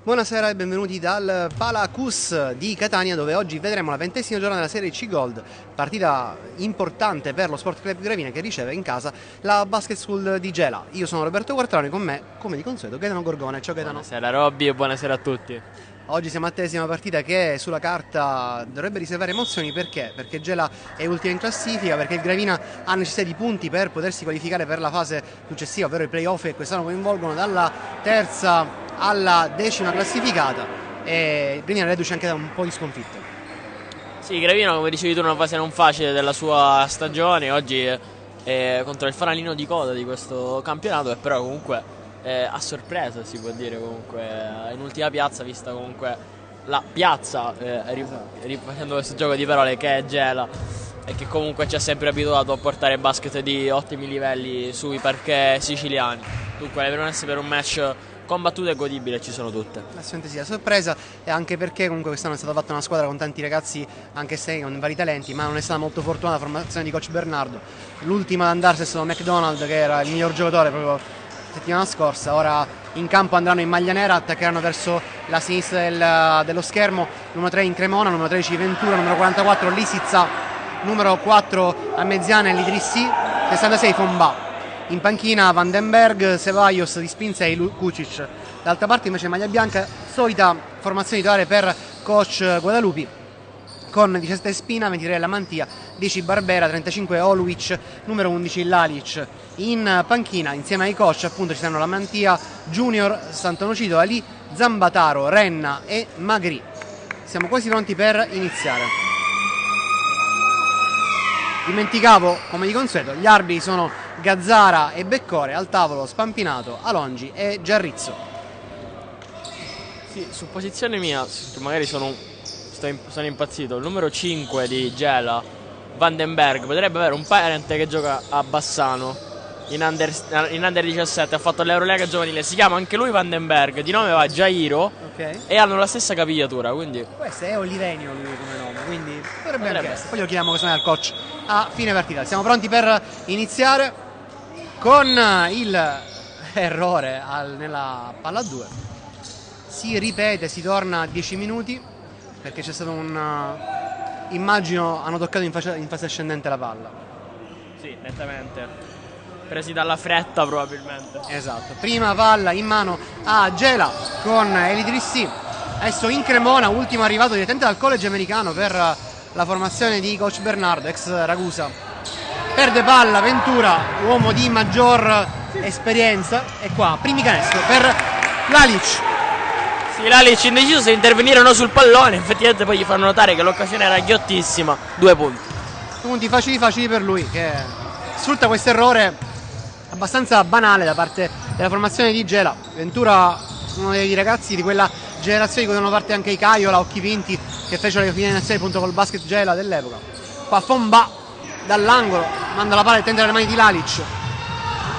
Buonasera e benvenuti dal Palacus di Catania, dove oggi vedremo la 20ª giornata della Serie C Gold, partita importante per lo Sport Club Gravina che riceve in casa la Basket School di Gela. Io sono Roberto Quartarone, con me, come di consueto, Gaetano Gorgone. Ciao Gaetano. Buonasera Robby e buonasera a tutti. Oggi siamo attesi a una partita che sulla carta dovrebbe riservare emozioni. Perché? Perché Gela è ultima in classifica, perché il Gravina ha necessità di punti per potersi qualificare per la fase successiva, ovvero i playoff che quest'anno coinvolgono dalla terza alla 10ª classificata, e il Gravina reduce anche da un po' di sconfitte. Sì, Gravina, come dicevi tu, è una fase non facile della sua stagione. Oggi è contro il fanalino di coda di questo campionato, e però comunque a sorpresa, si può dire, comunque in ultima piazza, vista comunque la piazza, rifacendo questo gioco di parole, che è Gela, e che comunque ci ha sempre abituato a portare basket di ottimi livelli sui parquet siciliani. Dunque le premesse per un match combattuto e godibile ci sono tutte. Assolutamente sì, la sorpresa, e anche perché comunque quest'anno è stata fatta una squadra con tanti ragazzi, anche se con vari talenti, ma non è stata molto fortunata la formazione di coach Bernardo. L'ultima ad andarsene è stato McDonald, che era il miglior giocatore proprio la settimana scorsa. Ora in campo andranno in maglia nera, attaccheranno verso la sinistra dello schermo numero 3 in Cremona, numero 13 Ventura, numero 44 Lisizza, numero 4 a Meziane Lidrissi, 66 Fomba. In panchina Vandenberg, Sevaios, Di Spinza e Kucic. D'altra parte invece maglia bianca, solita formazione titolare per coach Guadalupi, con 17 Spina, 23 Lamantia, 10 Barbera, 35 Oluic, numero 11 Lalic. In panchina insieme ai coach appunto ci saranno Lamantia, Junior, Sant'Onofrio, Ali, Zambataro, Renna e Magri. Siamo quasi pronti per iniziare. Dimenticavo, come di consueto, gli arbitri sono Gazzara e Beccore, al tavolo Spampinato, Alongi e Giarrizzo. Sì, su posizione mia, magari sono impazzito. Il numero 5 di Gela, Vandenberg, potrebbe avere un parente che gioca a Bassano in under 17, ha fatto l'Eurolega giovanile, si chiama anche lui Vandenberg, di nome va Jairo, Ok. e hanno la stessa capigliatura, quindi Questo è Olivenio lui come nome, quindi potrebbe anche essere. Poi lo chiediamo cosa ne ha il coach a fine partita. Siamo pronti per iniziare con il errore nella palla 2. Si ripete, si torna a 10 minuti perché c'è stato immagino hanno toccato in fase ascendente la palla. sì, nettamente presi dalla fretta probabilmente. Esatto, prima palla in mano a Gela con Elidrissi, adesso in Cremona, ultimo arrivato direttamente dal college americano per la formazione di coach Bernardo, ex Ragusa. Perde palla Ventura, uomo di maggior esperienza, e qua primi canestro per Lalic. Sì, Lalic indeciso se intervenire o no sul pallone, effettivamente poi gli fanno notare che l'occasione era ghiottissima. 2 punti. Punti facili per lui, che sfrutta questo errore abbastanza banale da parte della formazione di Gela. Ventura, uno dei ragazzi di quella generazione di cui fanno parte anche i Caiola, Occhi Vinti, che fecero le finali nazionali appunto col basket Gela dell'epoca. Qua Fomba dall'angolo manda la palla e tende alle mani di Lalic,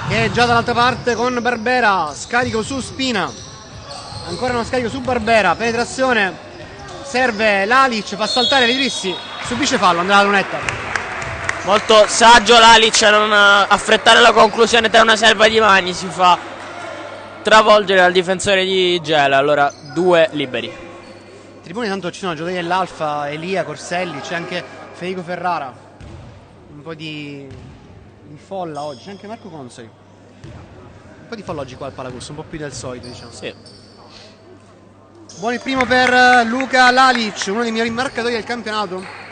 che è già dall'altra parte con Barbera, scarico su Spina, ancora uno scarico su Barbera, penetrazione, serve Lalic, fa saltare Lidrissi, subisce fallo, andrà alla lunetta. Molto saggio Lalic a non affrettare la conclusione tra una selva di mani, si fa travolgere dal difensore di Gela. Allora 2 liberi. Tribune tanto ci sono giocatori dell'Alfa, Elia, Corselli, c'è anche Federico Ferrara, un po' di folla oggi, c'è anche Marco Consoli, un po' di folla oggi qua al Palacus, un po' più del solito diciamo. Sì. Buon il primo per Luca Lalic, uno dei migliori marcatori del campionato.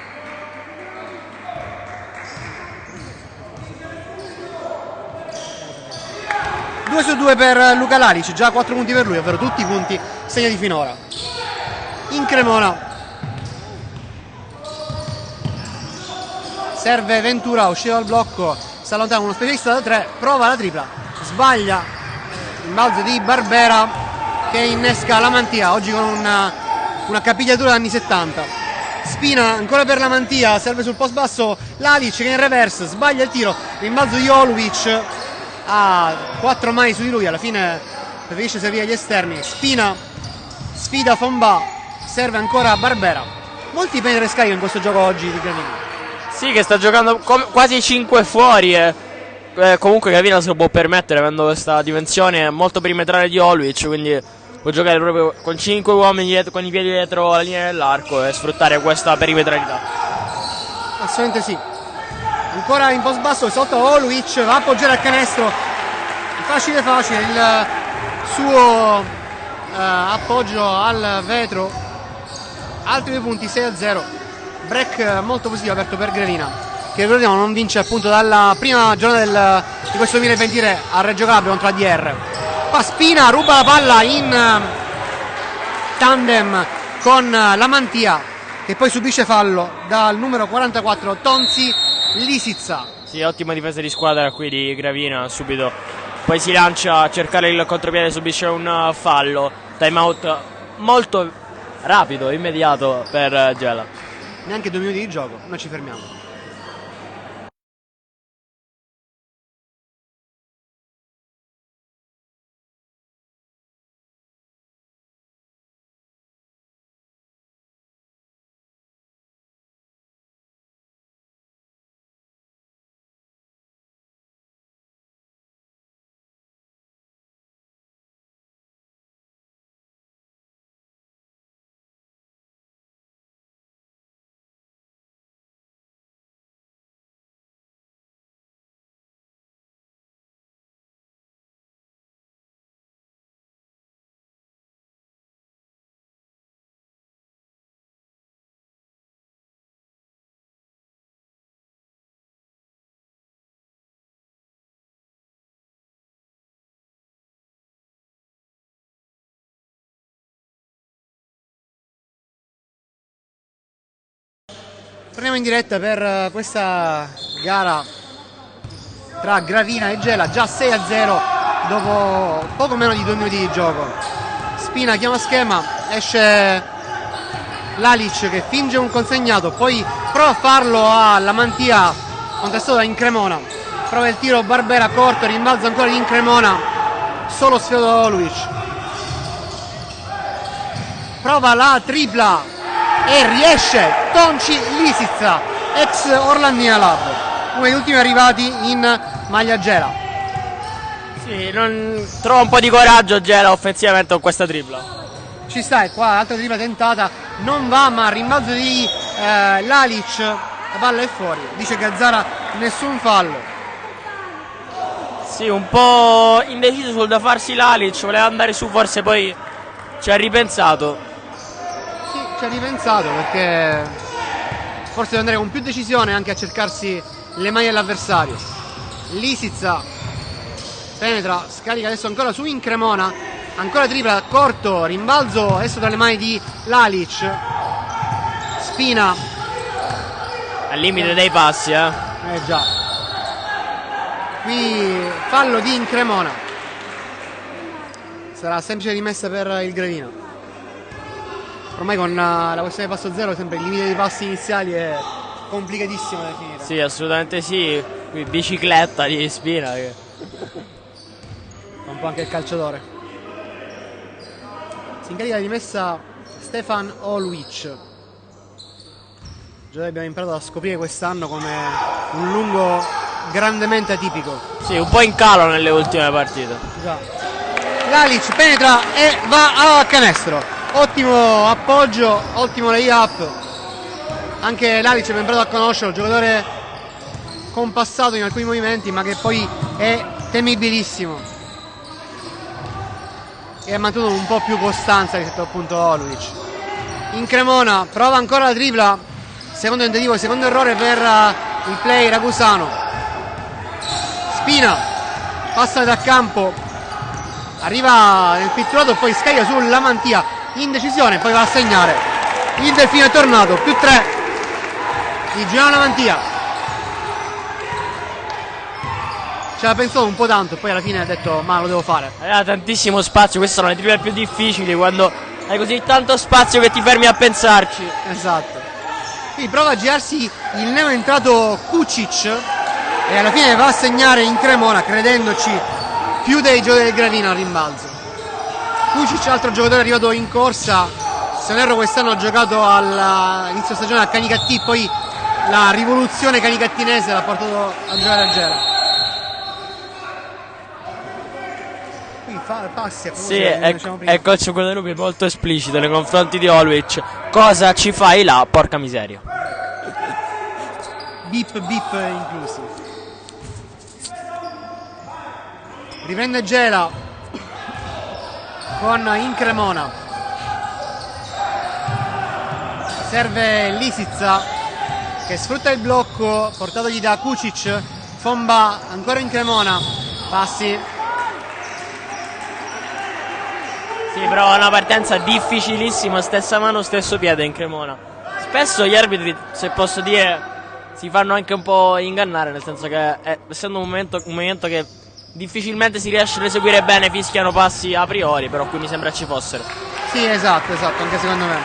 Due su 2 per Luca Lalic, già 4 punti per lui, ovvero tutti i punti segnati finora. In Cremona serve Ventura, uscito dal blocco, si allontana uno specialista da 3, prova la tripla, sbaglia il balzo di Barbera che innesca Lamantia, oggi con una capigliatura anni 70. Spina ancora per Lamantia, serve sul post basso Lalic che in reverse sbaglia il tiro, rimbalzo di Oluic, ha 4 mani su di lui, alla fine preferisce servire agli esterni. Spina sfida Fomba, serve ancora Barbera. Molti penetra e scarica in questo gioco oggi di Gravina. Sì, che sta giocando quasi 5 fuori. Comunque Gravina se lo può permettere avendo questa dimensione molto perimetrale di Oluic, quindi può giocare proprio con 5 uomini dietro, con i piedi dietro la linea dell'arco e sfruttare questa perimetralità. Assolutamente sì. Ancora in post basso sotto Oluic, va a appoggiare al canestro, facile il suo appoggio al vetro. Altri 2 punti, 6-0. Break molto positivo aperto per Gravina, che ricordiamo non vince appunto dalla prima giornata di questo 2023 a Reggio Calabria contro ADR. Qua Spina ruba la palla in tandem con la Mantia, che poi subisce fallo dal numero 44 Tonzi Lisizza. Sì, ottima difesa di squadra qui di Gravina, subito poi si lancia a cercare il contropiede, subisce un fallo, time out molto rapido, immediato per Gela. Neanche 2 minuti di gioco, noi ci fermiamo. Torniamo in diretta per questa gara tra Gravina e Gela, già 6-0 dopo poco meno di 2 minuti di gioco. Spina chiama schema, esce Lalic che finge un consegnato, poi prova a farlo alla Mantia, contestato da Incremona. Prova il tiro Barbera corto, rimbalzo ancora di Incremona, solo sfidato da Oluic. Prova la tripla e riesce Tonci Lisizza, ex Orlandina Lab, uno degli ultimi arrivati in maglia Gela. Sì, trova un po' di coraggio Gela offensivamente con questa tripla. Ci sta, e qua altra tripla tentata, non va, ma rimbalzo di Lalic, la palla è fuori, dice Gazzara nessun fallo. Sì, un po' indeciso sul da farsi Lalic, voleva andare su, forse poi ci ha ripensato. Ci ha ripensato perché forse deve andare con più decisione anche a cercarsi le mani dell'avversario. Lisizza penetra, scarica adesso ancora su Incremona, ancora tripla, corto, rimbalzo adesso tra le mani di Lalic. Spina al limite dei passi, già. Qui fallo di Incremona, sarà semplice rimessa per il Gravina. Ormai con la questione del passo zero sempre il limite dei passi iniziali è complicatissimo da definire. Sì, assolutamente sì. Qui bicicletta di Spina che fa un po' anche il calciatore. Si incarica di rimessa Stefan Oluic, già abbiamo imparato a scoprire quest'anno come un lungo grandemente atipico. Sì, un po' in calo nelle ultime partite. Già. Lalic penetra e va a canestro. Ottimo appoggio, ottimo lay-up. Anche Lalic è imparato a conoscere, un giocatore compassato in alcuni movimenti, ma che poi è temibilissimo. E ha mantenuto un po' più costanza rispetto appunto a Oluic. Incremona, prova ancora la tripla. Secondo tentativo, secondo errore per il play ragusano. Spina passa da campo, arriva nel pitturato, poi scarica sulla Mantia. Indecisione, poi va a segnare. Il Delfino è tornato, più 3 di Giuliano Mantia. Ci aveva pensato un po' tanto, poi alla fine ha detto ma lo devo fare. Aveva tantissimo spazio, queste sono le triple più difficili, quando hai così tanto spazio che ti fermi a pensarci. Esatto. Quindi prova a girarsi il neo entrato Kucic e alla fine va a segnare in Cremona, credendoci più dei giocatori del Gravina al rimbalzo. Kucic, altro giocatore arrivato in corsa, se non erro quest'anno ha giocato all'inizio stagione a Canicattì, poi la rivoluzione canicattinese l'ha portato a giocare a Gela. Quindi passi a Sì, è il coach Guadalupe molto esplicito nei confronti di Olwich. Cosa ci fai là, porca miseria. Bip inclusi. Riprende Gela con Incremona. Serve Lisizza che sfrutta il blocco portatogli da Kucic. Fomba ancora Incremona. Passi. Sì, però è una partenza difficilissima, stessa mano, stesso piede in Cremona. Spesso gli arbitri, se posso dire, si fanno anche un po' ingannare, nel senso che essendo un movimento che difficilmente si riesce ad eseguire bene, fischiano passi a priori, però qui mi sembra ci fossero. Sì, esatto, anche secondo me.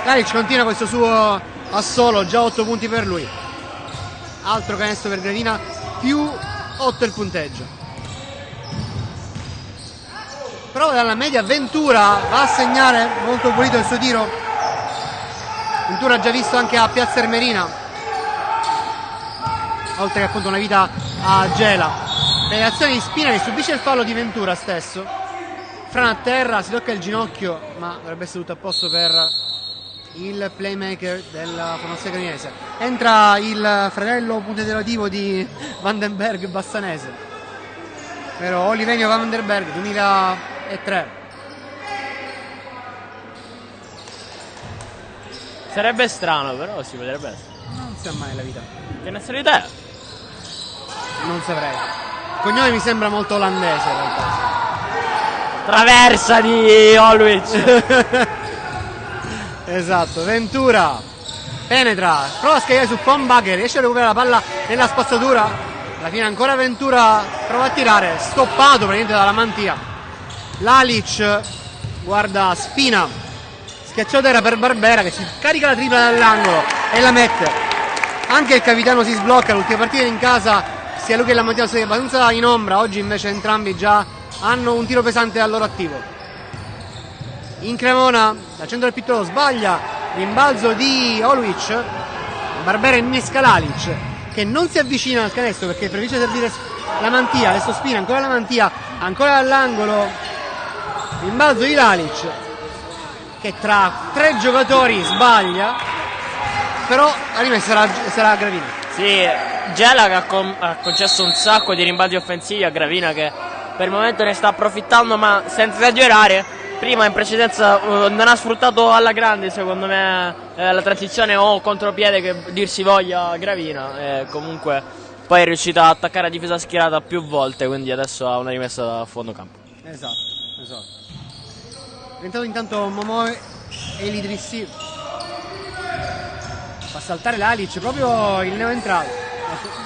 Lalic continua questo suo assolo, già 8 punti per lui. Altro canestro per Gravina, più 8 il punteggio. Prova dalla media, Ventura va a segnare, molto pulito il suo tiro. Ventura già visto anche a Piazza Ermerina, oltre che appunto una vita a Gela. Penetrazione di Spina che subisce il fallo di Ventura stesso. Frana a terra, si tocca il ginocchio, ma dovrebbe essere tutto a posto per il playmaker della formazione cremonese. Entra il fratello punto interrogativo di Vandenberg Bassanese, ovvero Olivenio Vandenberg, 2003. Sarebbe strano, però si potrebbe essere. Non sa mai la vita. Che ne sai idea? Non saprei. Il cognome mi sembra molto olandese in realtà. Traversa di Olwich. Esatto, Ventura penetra, prova a scagliare su Fomba che riesce a recuperare la palla nella spazzatura. Alla fine ancora Ventura prova a tirare, stoppato praticamente dalla mantia. Lalic guarda Spina, schiacciato era per Barbera che si carica la tripla dall'angolo e la mette. Anche il capitano si sblocca, l'ultima partita in casa sia lui che la Mattia sono abbastanza in ombra, oggi invece entrambi già hanno un tiro pesante al loro attivo. In Cremona, dal centro del pittolo sbaglia, rimbalzo di Olwich, Barbera innesca Lalic che non si avvicina al canestro perché preferisce servire la mantia, adesso Spina, ancora la mantia, ancora all'angolo, rimbalzo di Lalic che tra 3 giocatori sbaglia, però la rimessa sarà Gravina. Sì, Gela che ha concesso un sacco di rimbalzi offensivi a Gravina che per il momento ne sta approfittando, ma senza esagerare. Prima in precedenza non ha sfruttato alla grande secondo me la transizione o contropiede che dir si voglia Gravina, e comunque poi è riuscita a attaccare a difesa schierata più volte, quindi adesso ha una rimessa da fondo campo. Esatto. È diventato intanto Momo Elidrissi, fa saltare Lalic proprio il neoentrato,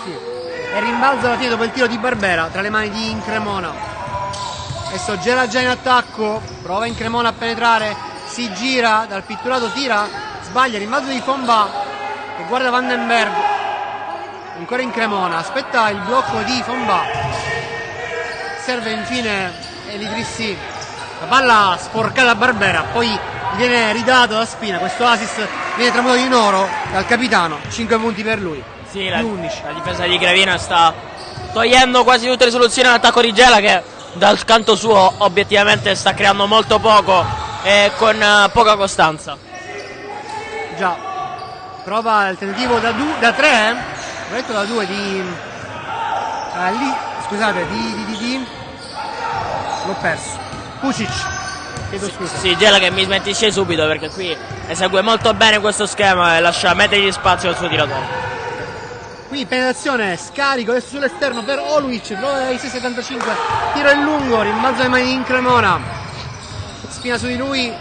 sì. E rimbalza alla fine dopo il tiro di Barbera tra le mani di Incremona. Adesso Gela già in attacco, prova Incremona a penetrare, si gira dal pitturato, tira, sbaglia, rimbalzo di Fomba che guarda Vandenberg, ancora Incremona, aspetta il blocco di Fomba, serve infine Elidrissi, la palla sporcata a Barbera, poi viene ridato da Spina, questo assist viene tramutato in oro dal capitano, 5 punti per lui, sì, più 11. La difesa di Gravina sta togliendo quasi tutte le soluzioni all'attacco di Gela che dal canto suo obiettivamente sta creando molto poco e con poca costanza. Già, prova il tentativo da 3, ho detto da 2 di l'ho perso, Kucic, chiedo scusa. Sì, Gela che mi smentisce subito perché qui esegue molto bene questo schema e lascia metri di spazio al suo tiratore. Qui penetrazione, scarico adesso sull'esterno per Olwich, prova dai 6,75, tiro in lungo, rimbalzo alle mani di Incremona, Spina su di lui,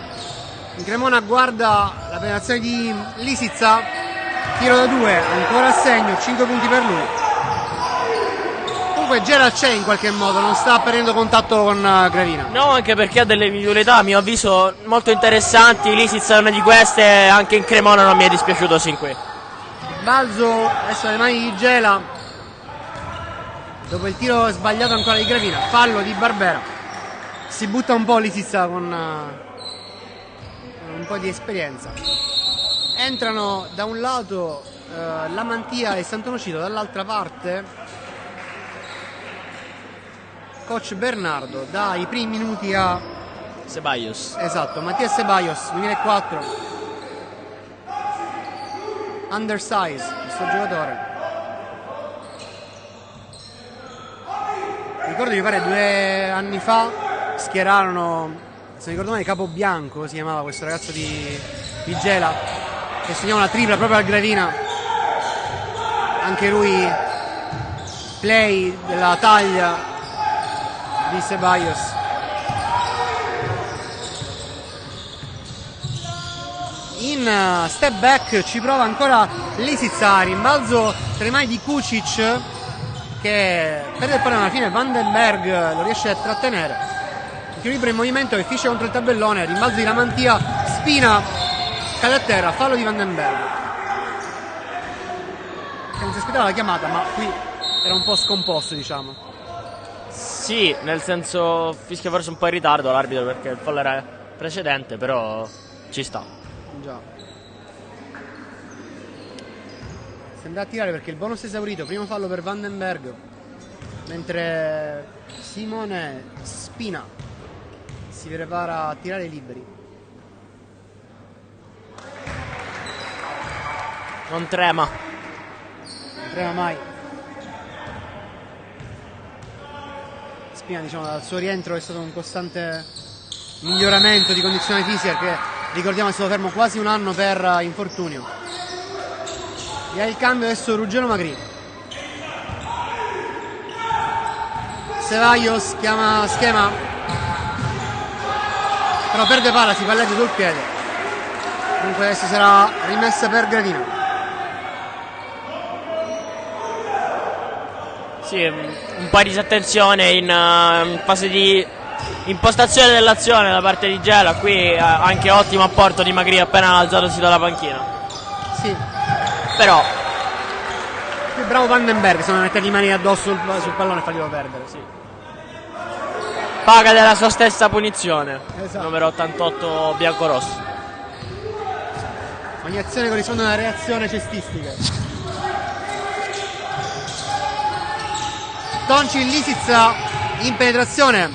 Incremona guarda la penetrazione di Lisizza, tiro da 2, ancora a segno, 5 punti per lui. Comunque Gela c'è in qualche modo, non sta perdendo contatto con Gravina. No, anche perché ha delle individualità a mio avviso molto interessanti, Lisizza è una di queste, anche Incremona non mi è dispiaciuto sin qui. Balzo adesso alle mani di Gela dopo il tiro sbagliato ancora di Gravina, fallo di Barbera, si butta un po' Lisizza con un po' di esperienza. Entrano da un lato la Mantia e Sant'Onofrio, dall'altra parte coach Bernardo dà i primi minuti a Ceballos. esatto, Mattias Ceballos, 2004, undersize, questo giocatore. Ricordo di fare 2 anni fa schierarono, se mi ricordo male, Capobianco si chiamava questo ragazzo di Gela, che segnava una tripla proprio al Gravina, anche lui play della taglia di Ceballos. In step back ci prova ancora Lisica, rimbalzo tra le mani di Kucic, che perde il pallone, alla fine Vandenberg lo riesce a trattenere. Il tiro libero in movimento che finisce contro il tabellone, rimbalzo di Lamantia, Spina cade a terra, fallo di Vandenberg. Che non si aspettava la chiamata, ma qui era un po' scomposto, diciamo. Sì, nel senso fischia forse un po' in ritardo l'arbitro perché il fallo era precedente, però ci sta. Già. Sembra a tirare perché il bonus è esaurito, primo fallo per Vandenberg, mentre Simone Spina si prepara a tirare liberi. Non trema. Non trema mai. Spina, diciamo, dal suo rientro è stato un costante miglioramento di condizione fisica, che ricordiamo è stato fermo quasi un anno per infortunio. E ha il cambio adesso Ruggero Magri. Ceballos chiama schema, però perde palla, si palleggia sul piede. Dunque adesso sarà rimessa per Gravina. Sì, un po' di disattenzione in fase di impostazione dell'azione da parte di Gela. Qui anche ottimo apporto di Magri appena alzatosi dalla panchina. Sì. Però Più bravo Vandenberg, se non mettergli mani addosso sul pallone e farglielo perdere. sì, paga della sua stessa punizione. Esatto. Numero 88 biancorosso. Ogni azione corrisponde a una reazione cestistica. Tonci Lisica in penetrazione,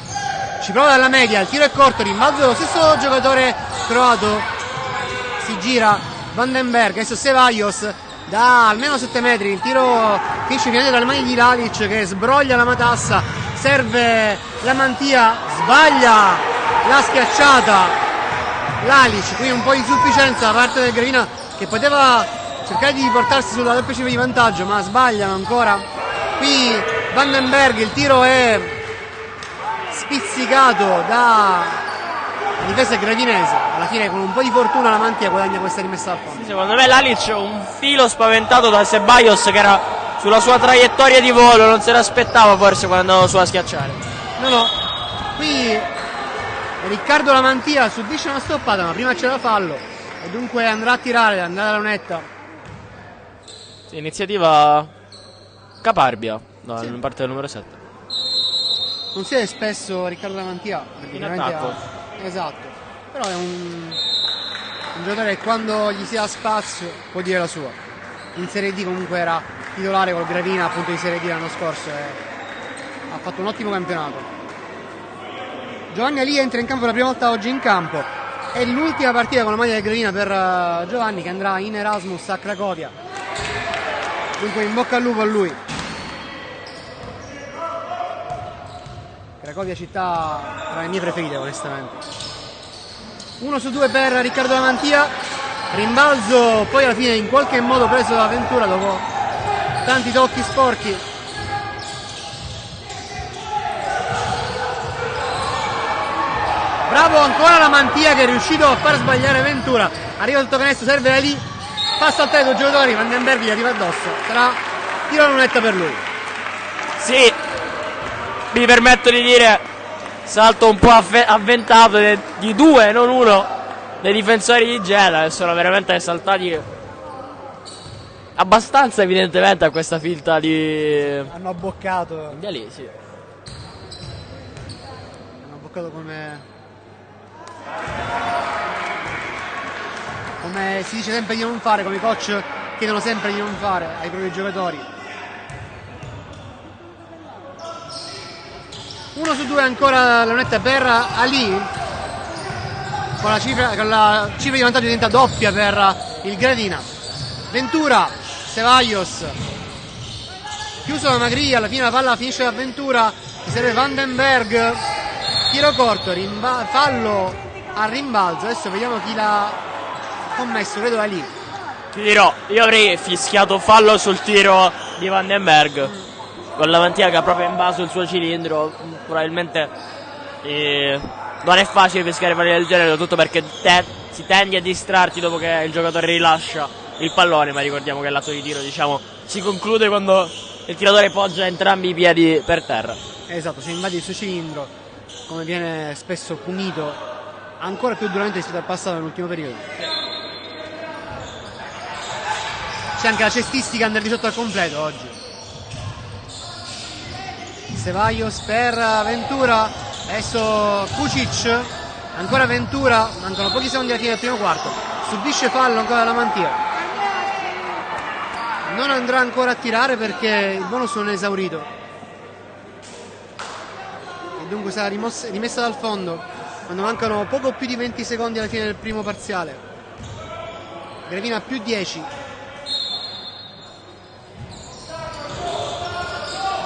ci prova dalla media, il tiro è corto, rimbalzo dello stesso giocatore croato, si gira Vandenberg, adesso Ceballos da almeno 7 metri, il tiro finisce finalmente dalle mani di Lalic che sbroglia la matassa, serve Lamantia, sbaglia la schiacciata Lalic, qui un po' di insufficienza da parte del Gravina che poteva cercare di portarsi sulla doppia cifra di vantaggio, ma sbagliano ancora. Qui Vandenberg, il tiro è spizzicato da difesa gravinese, alla fine con un po' di fortuna la Mantia guadagna questa rimessa al fondo. Sì, secondo me Lalic un filo spaventato da Ceballos che era sulla sua traiettoria di volo, non se l'aspettava forse quando andava su a schiacciare. No, qui Riccardo Lamantia subisce una stoppata, ma prima c'era fallo e dunque andrà a tirare, andrà alla lunetta. Sì, iniziativa caparbia da parte del numero 7. Non si vede spesso Riccardo Lamantia perché In veramente attacco. esatto, però è un giocatore che quando gli si dà spazio può dire la sua. In Serie D comunque era titolare col Gravina appunto di Serie D l'anno scorso e ha fatto un ottimo campionato. Giovanni Ali entra in campo la prima volta oggi in campo, è l'ultima partita con la maglia del Gravina per Giovanni, che andrà in Erasmus a Cracovia, dunque in bocca al lupo a lui. Cracovia città tra le mie preferite onestamente. 1 su 2 per Riccardo Lamantia, rimbalzo poi alla fine in qualche modo preso da Ventura dopo tanti tocchi sporchi. Bravo ancora Lamantia che è riuscito a far sbagliare Ventura, arriva il canestro, serve da lì, fa saltare due giocatori, Vandenberg gli arriva addosso, sarà tiro a lunetta per lui. Sì, mi permetto di dire salto un po' avventato di 2, non 1, dei difensori di Gela, che sono veramente saltati abbastanza evidentemente a questa finta di Hanno abboccato. lì, sì. Hanno abboccato come si dice sempre di non fare, come i coach chiedono sempre di non fare ai propri giocatori. 1 su 2 ancora la lunetta per Ali, con la cifra di vantaggio diventa doppia per il Gravina. Ventura, Ceballos, chiuso da Magri, alla fine la palla finisce da Ventura, si serve Vandenberg, tiro corto, fallo a rimbalzo. Adesso vediamo chi l'ha commesso, credo da lì. Ti dirò, io avrei fischiato fallo sul tiro di Vandenberg, con la mantia che ha proprio invaso il suo cilindro. Probabilmente non è facile fischiare falli del genere, soprattutto perché si tende a distrarti dopo che il giocatore rilascia il pallone, ma ricordiamo che l'atto di tiro, diciamo, si conclude quando il tiratore poggia entrambi i piedi per terra. Esatto, se invadi il suo cilindro, come viene spesso punito, ancora più duramente rispetto al passato nell'ultimo periodo. C'è anche la cestistica under 18 al completo oggi. Ceballos per Ventura, adesso Kucic, ancora Ventura, mancano pochi secondi alla fine del primo quarto, subisce fallo ancora la Mantia. Non andrà ancora a tirare perché il bonus non è esaurito e dunque sarà rimessa dal fondo quando mancano poco più di 20 secondi alla fine del primo parziale. Gravina più 10.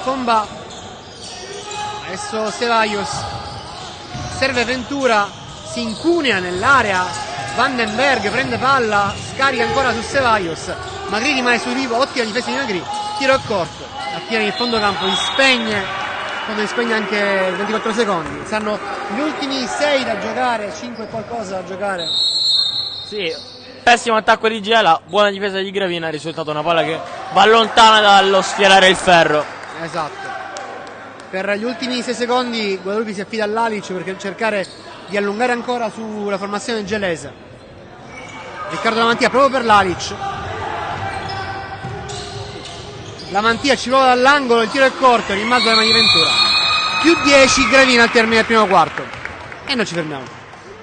Fomba, adesso Ceballos, serve Ventura, si incunea nell'area, Vandenberg prende palla, scarica ancora su Ceballos, Magri rimane sul rivo, ottima difesa di Magri, tiro a corto, attira nel fondo campo, gli spegne, quando gli spegne anche 24 secondi, saranno gli ultimi 6 da giocare, 5 e qualcosa da giocare. Sì, pessimo attacco di Gela, buona difesa di Gravina, è risultato una palla che va lontana dallo sfiorare il ferro. Esatto. Per gli ultimi 6 secondi Guadalupe si affida all'Alic per cercare di allungare ancora sulla formazione gelese. Riccardo Lamantia proprio per l'Alic. Lamantia ci prova dall'angolo, il tiro è corto, rimbalzo alle mani di Ventura. Più 10 Gravina al termine del primo quarto. E noi ci fermiamo.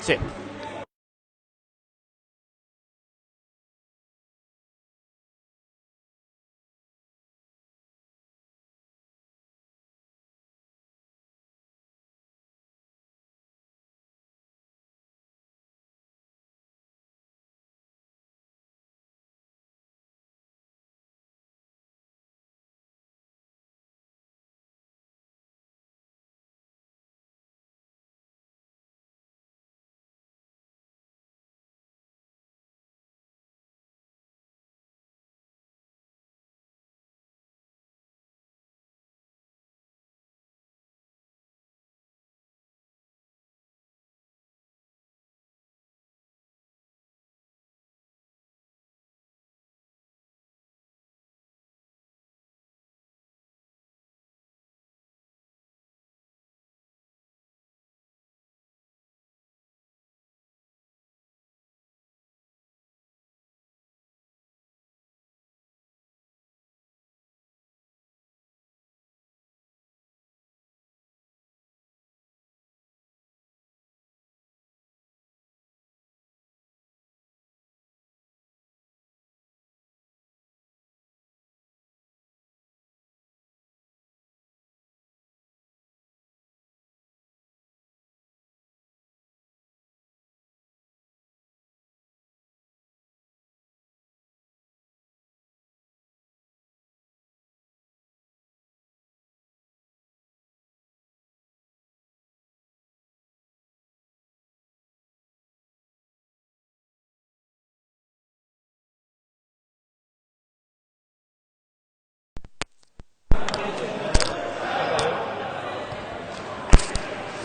Sì.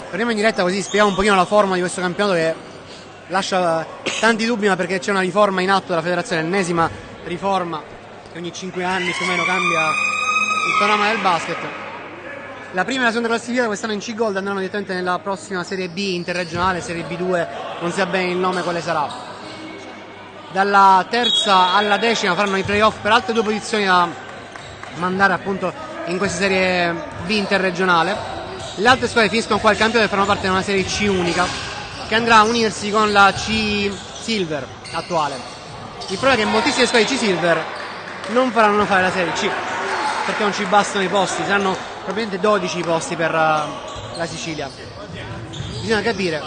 Torniamo in diretta così spieghiamo un pochino la forma di questo campionato che lascia tanti dubbi, ma perché c'è una riforma in atto della federazione, l'ennesima riforma che ogni 5 anni più o meno cambia il panorama del basket. La prima e la seconda classificata quest'anno in C-Gold andranno direttamente nella prossima Serie B interregionale, Serie B2, non si sa bene il nome quale sarà. Dalla terza alla decima faranno i playoff per altre 2 posizioni da mandare appunto in questa Serie B interregionale. Le altre squadre finiscono qua il campionato e faranno parte di una Serie C unica che andrà a unirsi con la C Silver attuale. Il problema è che moltissime squadre C Silver non faranno fare la Serie C perché non ci bastano i posti, saranno probabilmente 12 posti per la Sicilia. Bisogna capire.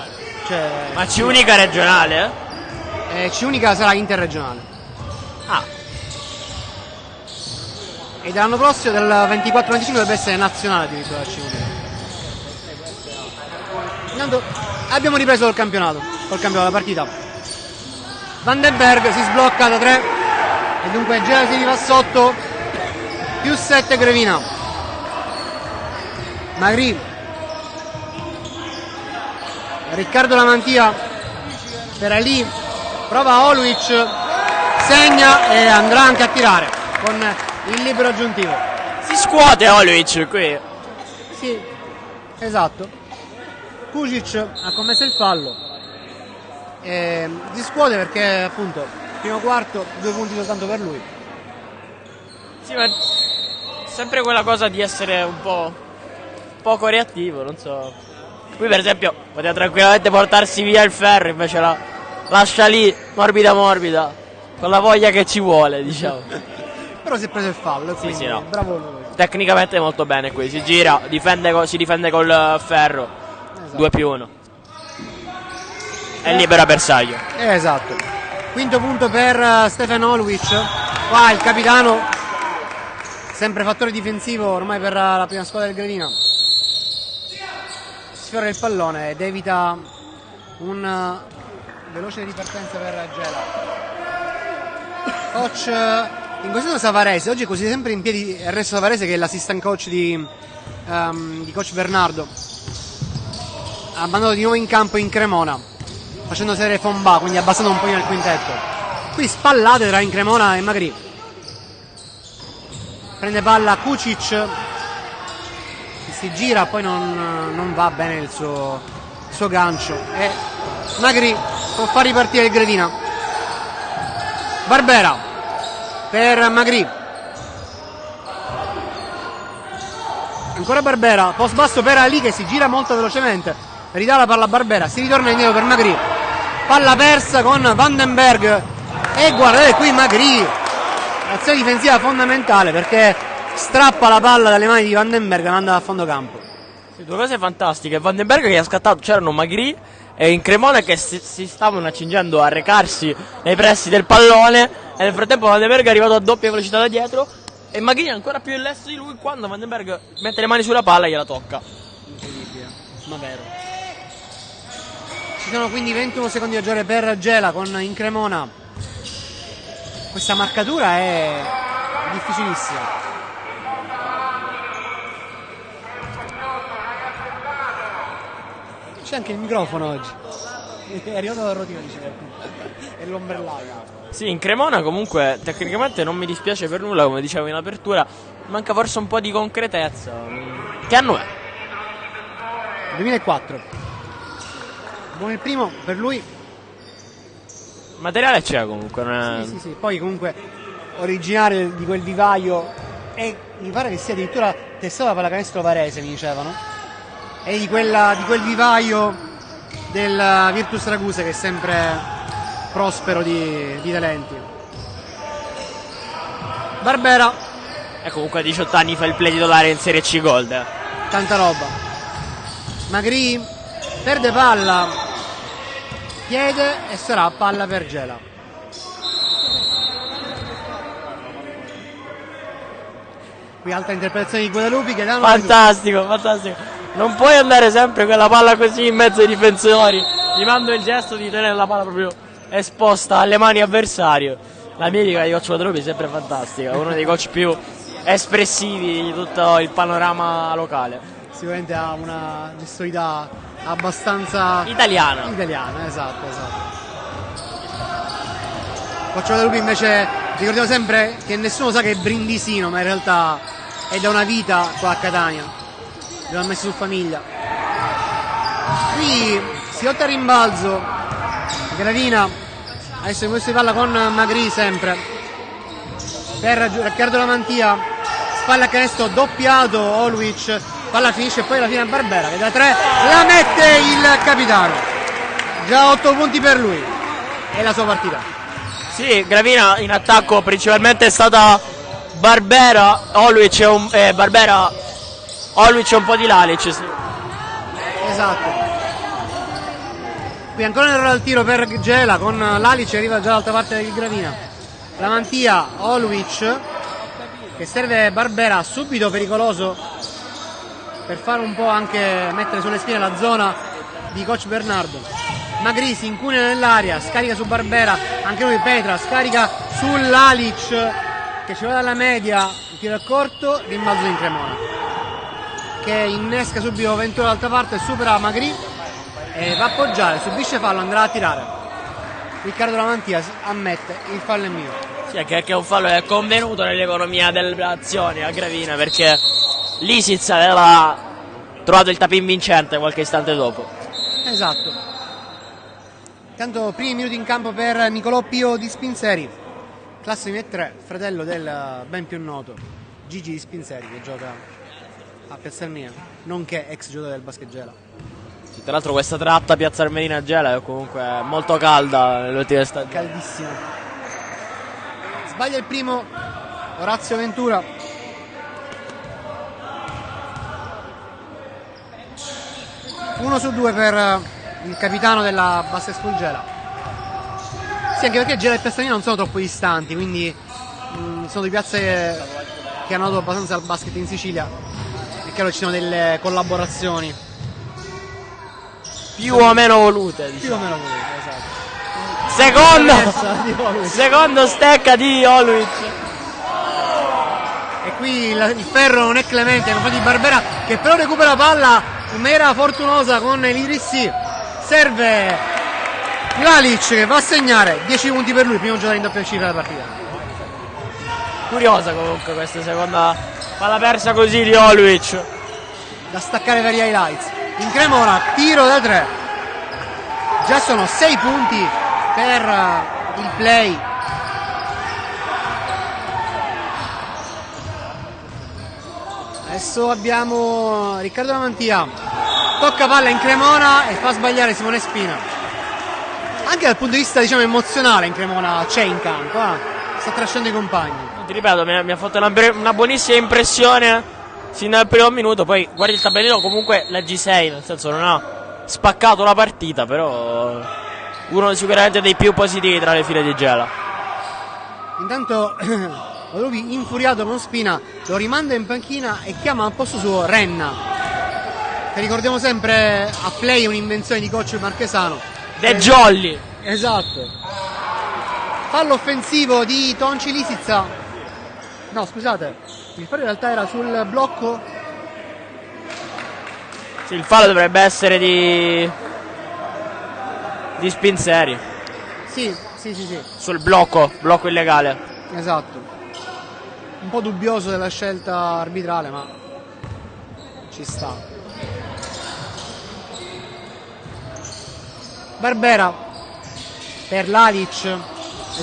Cioè, Ma C-Unica regionale? C-Unica sarà interregionale. Ah, E dall'anno prossimo, del 24-25, dovrebbe essere nazionale addirittura la C-Unica. Intanto abbiamo ripreso col campionato la partita. Vandenberg si sblocca da 3 e dunque Gela si va sotto. Più 7 Grevina. Magri. Riccardo Lamantia per Ali. Prova Oluic. Segna e andrà anche a tirare con il libero aggiuntivo. si scuote Oluic qui. Sì, esatto. Kucic ha commesso il fallo. Si scuote perché appunto primo quarto 2 punti soltanto per lui. Sì, ma sempre quella cosa di essere un po' poco reattivo, non so. Qui per esempio poteva tranquillamente portarsi via il ferro, invece la lascia lì morbida morbida, con la voglia che ci vuole, diciamo. Però si è preso il fallo, quindi sì, no. bravo lui. Tecnicamente molto bene qui, si gira, si difende col ferro, Esatto. 2+1. È libera bersaglio. Esatto. Quinto punto per Stefan Oluic. Qua il capitano, sempre fattore difensivo ormai per la prima squadra del Grevina. Sfiora il pallone ed evita un veloce ripartenza per Gela. Coach in questo Savarese, oggi è così sempre in piedi Ernesto Savarese, che è l'assistant coach di coach Bernardo. Ha mandato di nuovo in campo in Cremona, facendo sedere Fomba, quindi abbassando un po' il quintetto. Qui spallate tra Incremona e Magri. Prende palla Kucic, che si gira, poi non va bene il suo gancio e Magri può far ripartire il Grevina. Barbera per Magri, ancora Barbera, post basso per Ali che si gira molto velocemente, ridà la palla a Barbera, si ritorna indietro per Magri, palla persa con Vandenberg e guardate qui Magri, azione difensiva fondamentale perché strappa la palla dalle mani di Vandenberg e manda a fondo campo. Sì, due cose fantastiche, Vandenberg che ha scattato, c'erano Magri e in Cremona che si stavano accingendo a recarsi nei pressi del pallone e nel frattempo Vandenberg è arrivato a doppia velocità da dietro e Magri è ancora più in lesto di lui, quando Vandenberg mette le mani sulla palla e gliela tocca. Incredibile, ma vero. Ci sono quindi 21 secondi da giocare per Gela con in Cremona. Questa marcatura è difficilissima. C'è anche il microfono oggi. È arrivato da Rotino, dice qualcuno. E l'ombrellata. Sì, in Cremona comunque tecnicamente non mi dispiace per nulla, come dicevo in apertura, manca forse un po' di concretezza. Che anno è? 2004. Buon il primo per lui. Materiale c'è comunque, non è... Sì. Poi comunque originario di quel vivaio e mi pare che sia addirittura testato da pallacanestro Varese, mi dicevano. E di quel vivaio del Virtus Ragusa che è sempre prospero di talenti. Barbera, E comunque a 18 anni fa il play titolare in Serie C Gold. tanta roba. Magri perde palla, chiede e sarà palla per Gela. Qui altra interpretazione di Guadalupi che danno Fantastico, fantastico. Non puoi andare sempre con la palla così in mezzo ai difensori. Gli mando il gesto di tenere la palla proprio esposta alle mani avversario. La mimica di coach Guadalupi è sempre fantastica, uno dei coach più espressivi di tutto il panorama locale. Sicuramente ha una gestualità abbastanza Italiana. esatto. Coach Guadalupi invece ricordiamo sempre che nessuno sa che è brindisino, ma in realtà è da una vita qua a Catania. Lo ha messo su famiglia. Qui si lotta a rimbalzo. Gravina. Adesso in questo di palla con Magri sempre. Per Riccardo Lamantia. Spalla a canestro doppiato Oluic. Palla finisce e poi alla fine a Barbera che da 3 la mette il capitano. Già 8 punti per lui. È la sua partita. Sì, Gravina in attacco principalmente è stata Barbera, Oluic e un po' di Lalic. Sì. Esatto. Qui ancora un errore al tiro per Gela, con Lalic che arriva già dall'altra parte del Gravina. La mantia Oluic che serve Barbera, subito pericoloso per fare un po' anche mettere sulle spine la zona di coach Bernardo. Magri si incunea nell'aria, scarica su Barbera, anche lui penetra, scarica sull'Alic che ci va dalla media, il tiro è corto, rimbalzo in Cremona che innesca subito Ventura dall'altra parte, supera Magri e va a appoggiare, subisce fallo, andrà a tirare. Riccardo Lamantia ammette il fallo è mio. Sì, anche che un fallo è convenuto nell'economia delle azioni a Gravina, perché l'Isiz aveva trovato il tapin vincente qualche istante dopo. Esatto. Intanto primi minuti in campo per Nicolò Pio di Spinseri, classe 2003, fratello del ben più noto Gigi di Spinseri che gioca a Piazza Armerina, nonché ex giocatore del Basket Gela. Sì, tra l'altro questa tratta Piazza Armerina Gela è comunque molto calda nelle ultime stagioni. Caldissima. Sbaglia il primo Orazio Ventura. Uno su due per il capitano della Basket School Gela. Sì, anche perché Gela e Piazza Armerina non sono troppo distanti, quindi sono due piazze che hanno dato abbastanza al basket in Sicilia. È chiaro ci sono delle collaborazioni Più o meno volute, diciamo. più o meno volute, esatto. Secondo stecca di Oluic. E qui il ferro non è clemente nei confronti di Barbera, che però recupera palla in maniera fortunosa con l'Irissi. Serve Lalic che va a segnare 10 punti per lui, primo giocatore in doppia cifra della partita. Curiosa comunque questa seconda palla persa così di Oluic. Da staccare per gli highlights. In Cremona, tiro da 3. Già sono 6 punti per il play. Adesso abbiamo Riccardo Lamantia. Tocca palla in Cremona e fa sbagliare Simone Spina. Anche dal punto di vista, diciamo, emozionale in Cremona c'è in campo. Sta trascinando i compagni. Ti ripeto, mi ha fatto una buonissima impressione sin dal primo minuto. Poi guardi il tabellino, comunque la G6, nel senso non ha spaccato la partita, però uno sicuramente dei più positivi tra le file di Gela. Intanto Lupi infuriato con Spina lo rimanda in panchina e chiama al posto suo Renna, che ricordiamo sempre a play un'invenzione di coach marchesano. De Jolly. Esatto. Fallo offensivo di Tonci Lisizza. No, scusate, il fallo in realtà era sul blocco. Sì, il fallo dovrebbe essere di Spinseri. Sì. Sul blocco illegale. Esatto. Un po' dubbioso della scelta arbitrale, ma ci sta. Barbera per Lalic,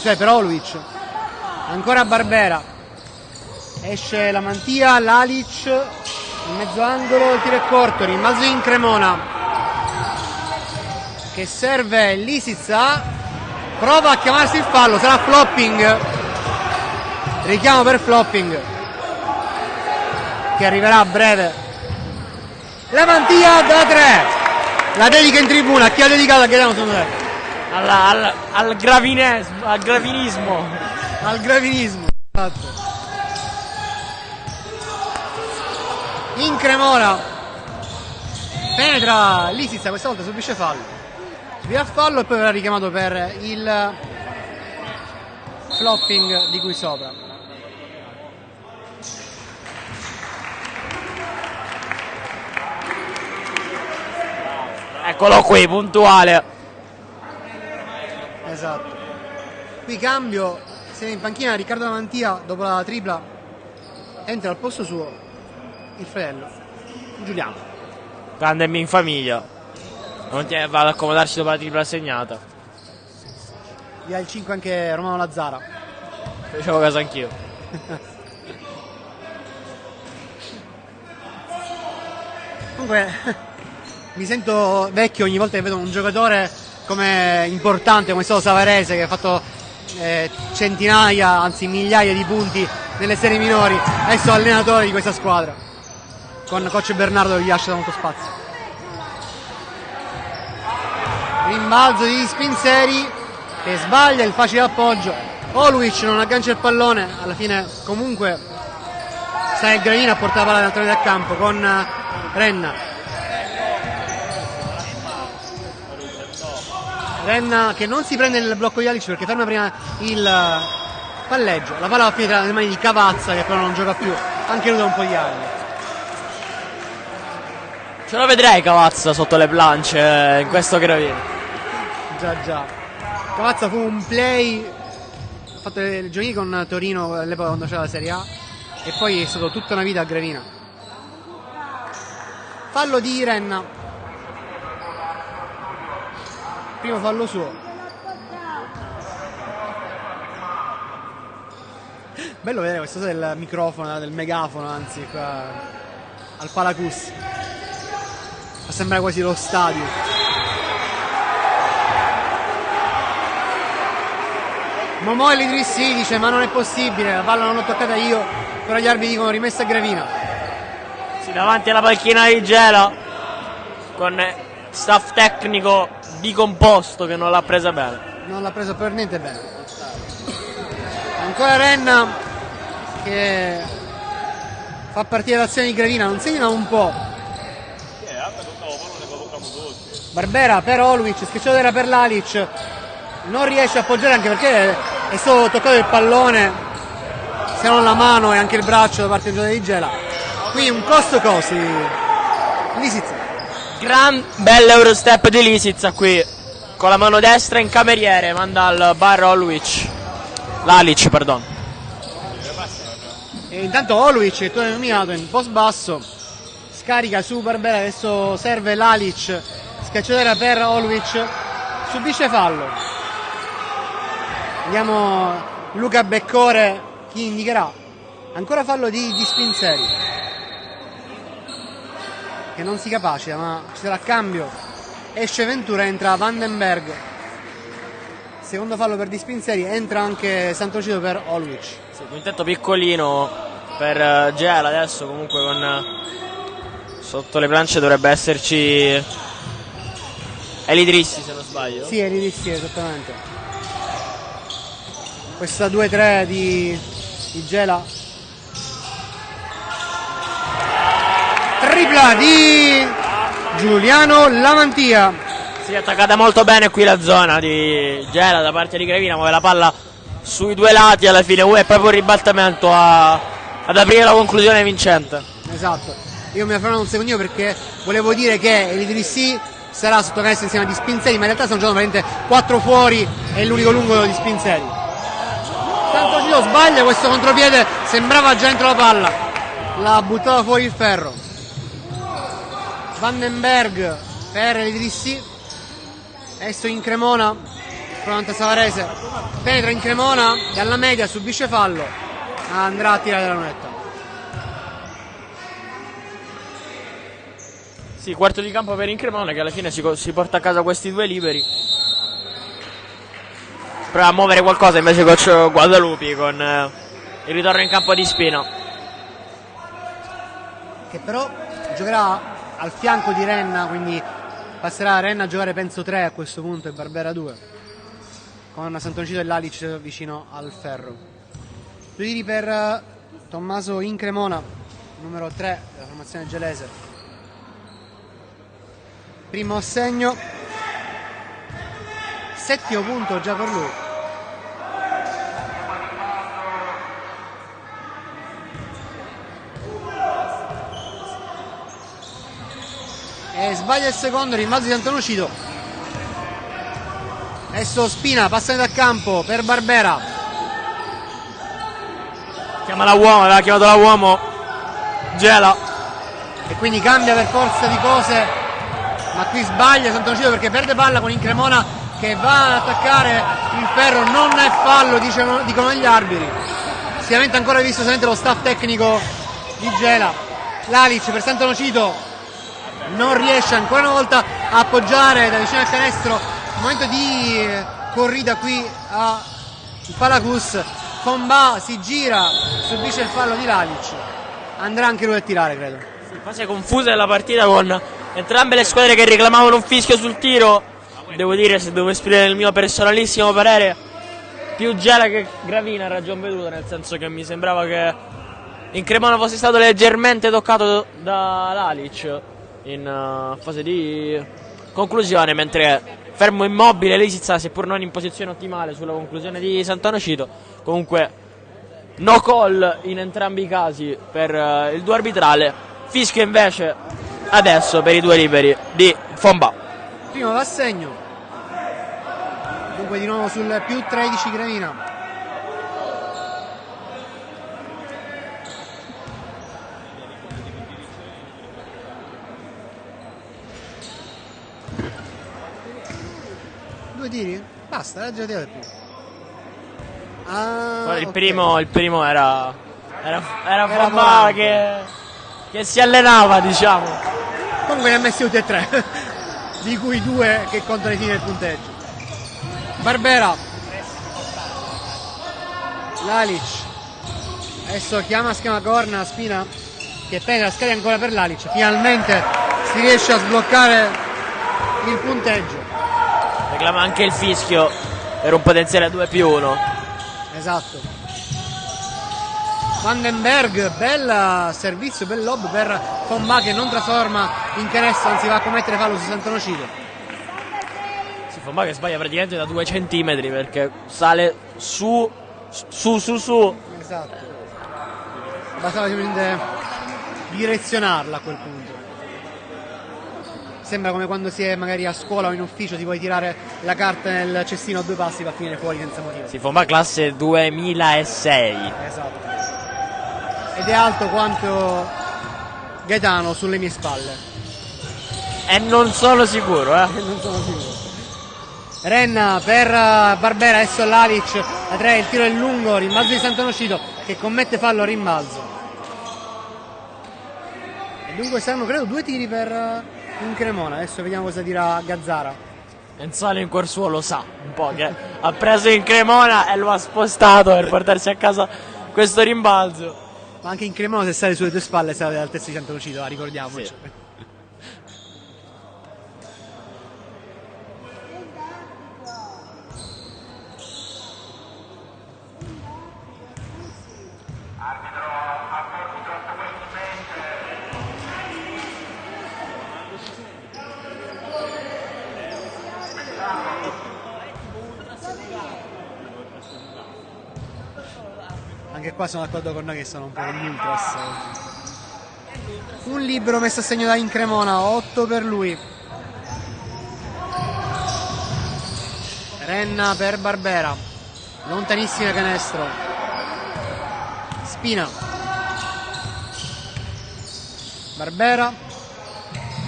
cioè per Oluic. Ancora Barbera. Esce la mantia, Lalic in mezzo angolo, il tiro è corto, rimbalzo in Cremona che serve Lisizza, prova a chiamarsi il fallo, sarà flopping, richiamo per flopping che arriverà a breve. La mantia da 3, la dedica in tribuna, a chi ha dedicato? Chiediamo secondo te? Al gravinismo. Al gravinismo, esatto. In Cremona penetra Lisizza, questa volta subisce fallo, via fallo e poi verrà richiamato per il flopping di cui sopra. Eccolo qui, puntuale. Esatto. Qui cambio, se in panchina Riccardo Lamantia dopo la tripla, entra al posto suo il fratello Giuliano. Prendermi in famiglia. Non va ad accomodarci dopo la tripla segnata. Via il 5 anche Romano Lazzara. Facevo caso anch'io. Comunque mi sento vecchio ogni volta che vedo un giocatore come importante come è stato Savarese, che ha fatto centinaia, anzi migliaia di punti nelle serie minori, adesso allenatore di questa squadra con coach Bernardo che gli lascia molto spazio. rimbalzo di Spinseri che sbaglia il facile appoggio. Oluic non aggancia il pallone, alla fine comunque sta il Gravina a portare la palla dall'altra metà campo con Renna che non si prende il blocco di Alic perché ferma prima il palleggio. La palla va a finire nelle mani di Cavazza che però non gioca più, anche lui da un po' di anni. Ce lo vedrei Cavazza sotto le planche in questo Gravina. Già. Cavazza fu un play, ha fatto i giochi con Torino all'epoca quando c'era la Serie A e poi è stato tutta una vita a Gravina. Fallo di Renna, primo fallo suo. Bello vedere questa cosa del microfono, del megafono, anzi qua al Palacus. Fa sembrare quasi lo stadio. Momo Elidrissi dice ma non è possibile, la palla non l'ho toccata io, però gli arbitri dicono rimessa a Gravina. Sì, davanti alla panchina di Gela con staff tecnico decomposto che non l'ha presa bene. Non l'ha presa per niente bene. Ancora Renna che fa partire l'azione di Gravina, non segna un po'. Barbera per Oluic, schiacciatore per Lalic, non riesce a appoggiare anche perché è stato toccato il pallone, se non la mano e anche il braccio da parte del giocatore di Gela. Qui un costo di Lisitsa. Gran bel Eurostep di Lisitsa qui con la mano destra in cameriere, manda al bar Lalic, perdono. E intanto Oluic che torna illuminato in post basso, scarica su Barbera, adesso serve Lalic, schiacciatore per Oluic, subisce fallo. Vediamo Luca Beccore chi indicherà. Ancora fallo di Spinseri che non si capacita, ma ci sarà cambio. Esce Ventura, entra Vandenberg. Secondo fallo per Di Spinseri, entra anche Santocido per Oluic. Sì, quintetto piccolino per Gela adesso, comunque con sotto le planche dovrebbe esserci Elidrissi se non sbaglio. Sì, Elidrissi, esattamente. Questa 2-3 di Gela. Tripla di Giuliano Lamantia. Si è attaccata molto bene qui la zona di Gela da parte di Gravina, muove la palla sui due lati, alla fine è proprio un ribaltamento ad aprire la conclusione vincente. Esatto, io mi fermo un secondino perché volevo dire che Elidrissi sarà sotto canestro insieme a Di Spinseri, ma in realtà stanno giocando veramente 4 fuori e l'unico lungo di Spinseri. Santocido sbaglia questo contropiede, sembrava già dentro la palla, l'ha buttata fuori il ferro. Vandenberg per Elidrissi, adesso in Cremona, pronta Savarese, penetra in Cremona, dalla media subisce fallo, andrà a tirare la lunetta. Sì, quarto di campo per Incremona che alla fine si porta a casa questi due liberi. Prova a muovere qualcosa invece coach Guadalupi con il ritorno in campo di Spina, che però giocherà al fianco di Renna, quindi passerà Renna a giocare penso 3 a questo punto e Barbera 2, con Santocido e Lalic vicino al ferro. 2 tiri per Tommaso Incremona, numero 3 della formazione gelese. Primo assegno, settimo punto già per lui. E sbaglia il secondo, rimbalzo di Antonocido. Adesso Spina passa da campo per Barbera. Chiama la uomo, aveva chiamato la uomo Gela. E quindi cambia per forza di cose, ma qui sbaglia Santocido perché perde palla con Incremona che va ad attaccare il ferro. Non è fallo, dicono gli arbitri. Sicuramente ancora visto lo staff tecnico di Gela. Lalic per Santocido non riesce ancora una volta a appoggiare da vicino al canestro. Momento di corrida qui a Palacus. Comba si gira, subisce il fallo di Lalic, andrà anche lui a tirare, credo. Sì, fase confusa della partita con entrambe le squadre che reclamavano un fischio sul tiro devo dire, se devo esprimere il mio personalissimo parere, più Gela che Gravina a ragion veduta, nel senso che mi sembrava che in Cremona fosse stato leggermente toccato da Lalic in fase di conclusione, mentre fermo immobile Lisitsa, seppur non in posizione ottimale sulla conclusione di Sant'Onofrio. Comunque no call in entrambi i casi per il duo arbitrale. Fischio invece adesso per i due liberi di Fomba. Primo d'assegno, dunque di nuovo sul più 13 Gravina. Due tiri? Basta, la giocata del più. Il Ok. primo era Fomba che si allenava, diciamo. Comunque ne ha messi tutti e tre, di cui due che contano i tiri del punteggio. Barbera, Lalic, adesso schema corna, Spina che penetra, scade ancora per Lalic, finalmente si riesce a sbloccare il punteggio. Reclama anche il fischio per un potenziale 2+1. Esatto. Vandenberg, bel servizio, bel lob per Fomba che non trasforma in canestro, anzi va a commettere fallo su Sant'Onofrio. Si Fomba che sbaglia praticamente da 2 centimetri perché sale su. Esatto. Bastava semplicemente direzionarla a quel punto. Sembra come quando si è magari a scuola o in ufficio, ti puoi tirare la carta nel cestino a due passi va a finire fuori senza motivo. Si Fomba classe 2006. Esatto. Ed è alto quanto Gaetano sulle mie spalle. E non sono sicuro, Non sono sicuro. Renna per Barbera, adesso Lalic, a 3, il tiro è lungo, rimbalzo di Sant'Onofrio che commette fallo a rimbalzo. E dunque saranno credo 2 tiri per in Cremona, adesso vediamo cosa dirà Gazzara. Enzalo in cuor suo lo sa un po' che ha preso in Cremona e lo ha spostato per portarsi a casa questo rimbalzo. Ma anche in Cremona se sale sulle tue spalle sale all'altezza di Sant'Onofrio, ricordiamoci. Sì. Anche qua sono d'accordo con noi che sono un po' degli ultras oggi. Un libero messo a segno da Incremona, 8 per lui. Renna per Barbera, lontanissima canestro. Spina. Barbera,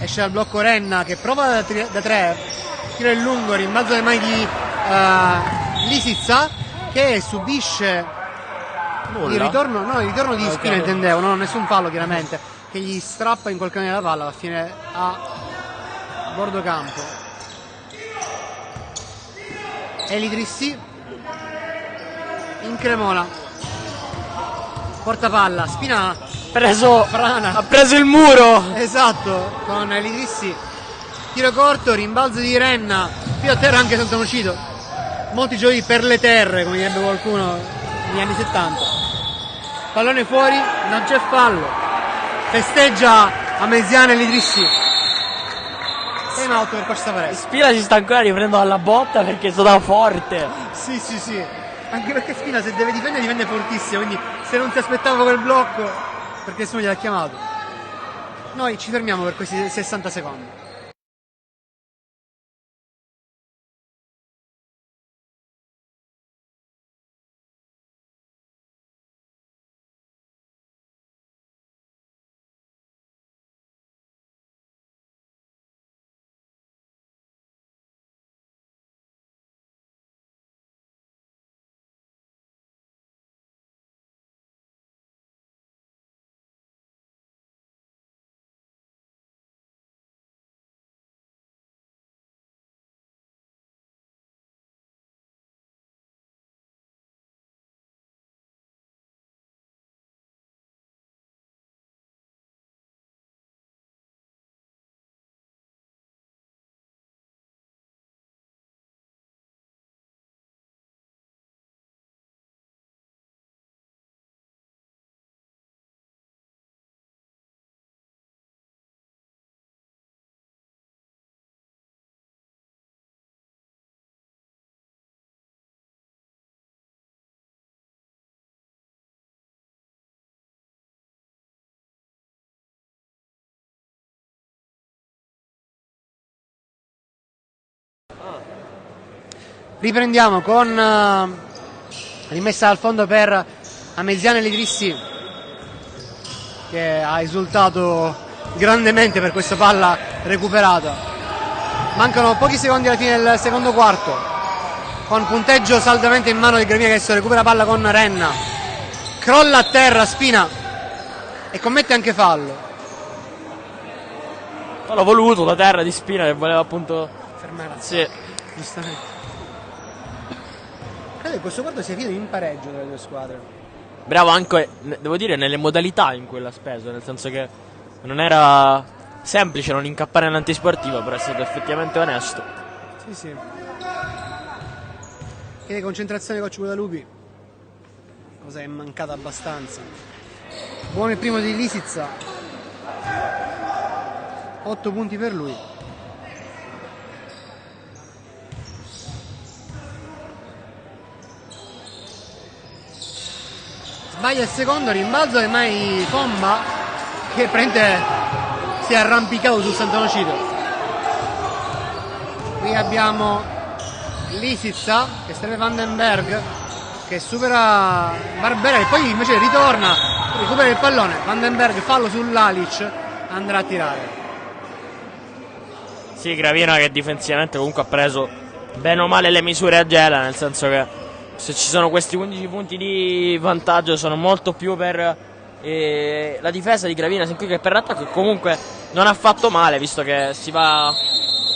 esce dal blocco Renna che prova da 3, tiro in lungo, rimbalzo delle mani di Lisitsa che subisce il ritorno di Spina, intendevo, non nessun fallo chiaramente, che gli strappa in qualche maniera la palla, va a finire a bordo campo. Elidrissi in Cremona, porta palla, Spina Ha preso il muro. esatto, con Elidrissi, tiro corto, rimbalzo di Renna, fino a terra anche Sant'Onofrio, molti giochi per le terre come direbbe qualcuno negli anni 70. Pallone fuori, non c'è fallo, festeggia Amesiana Elidrissi. Time out per Costa Varese. Spina si sta ancora riprendendo dalla botta perché è stata forte. Sì, anche perché Spina se deve difende fortissimo, quindi se non si aspettava quel blocco perché nessuno gliel'ha chiamato. Noi ci fermiamo per questi 60 secondi. Riprendiamo con rimessa al fondo per Ameziane Lidrissi, che ha esultato grandemente per questa palla recuperata. Mancano pochi secondi alla fine del secondo quarto, con punteggio saldamente in mano di Gravina, che adesso recupera palla con Renna, crolla a terra Spina e commette anche fallo. L'ho voluto da terra di Spina, che voleva appunto Fermare. sì. Giustamente. Credo che questo quarto sia finito in pareggio tra le due squadre. Bravo anche, devo dire, nelle modalità in cui l'ha speso, nel senso che non era semplice non incappare nell'antisportivo, però è stato effettivamente onesto. Sì, sì. Che concentrazione coach Guadalupi, cosa è mancata abbastanza. Buono il primo di Lisizza, 8 punti per lui. Sbaglia il secondo, rimbalzo e mai Comba, che prende, si è arrampicato sul Sant'Onofrio. Qui abbiamo Lisizza che serve Vandenberg, che supera Barbera, e poi invece ritorna, recupera il pallone. Vandenberg, fallo sull'Alic, andrà a tirare. Sì, Gravina che difensivamente comunque ha preso bene o male le misure a Gela, nel senso che se ci sono questi 15 punti di vantaggio sono molto più per la difesa di Gravina che per l'attacco, che comunque non ha fatto male, visto che si va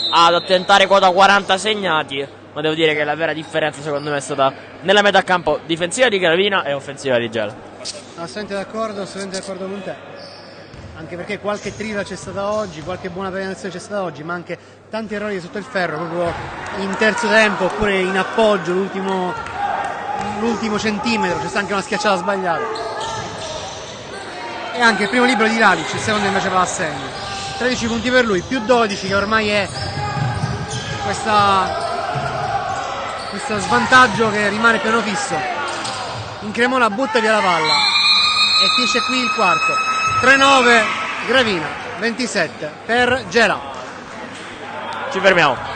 ad tentare quota 40 segnati, ma devo dire che la vera differenza secondo me è stata nella metà campo difensiva di Gravina e offensiva di Gela. Assolutamente d'accordo con te. Anche perché qualche trivia c'è stata oggi, qualche buona penetrazione c'è stata oggi, ma anche tanti errori sotto il ferro, proprio in terzo tempo oppure in appoggio, l'ultimo centimetro, c'è stata anche una schiacciata sbagliata. E anche il primo libero di Lalic, il secondo invece va a segno. 13 punti per lui, più 12, che ormai è questo svantaggio che rimane piano fisso. In Cremona butta via la palla e finisce qui il quarto. 3-9 Gravina, 27 per Gela. Ci fermiamo.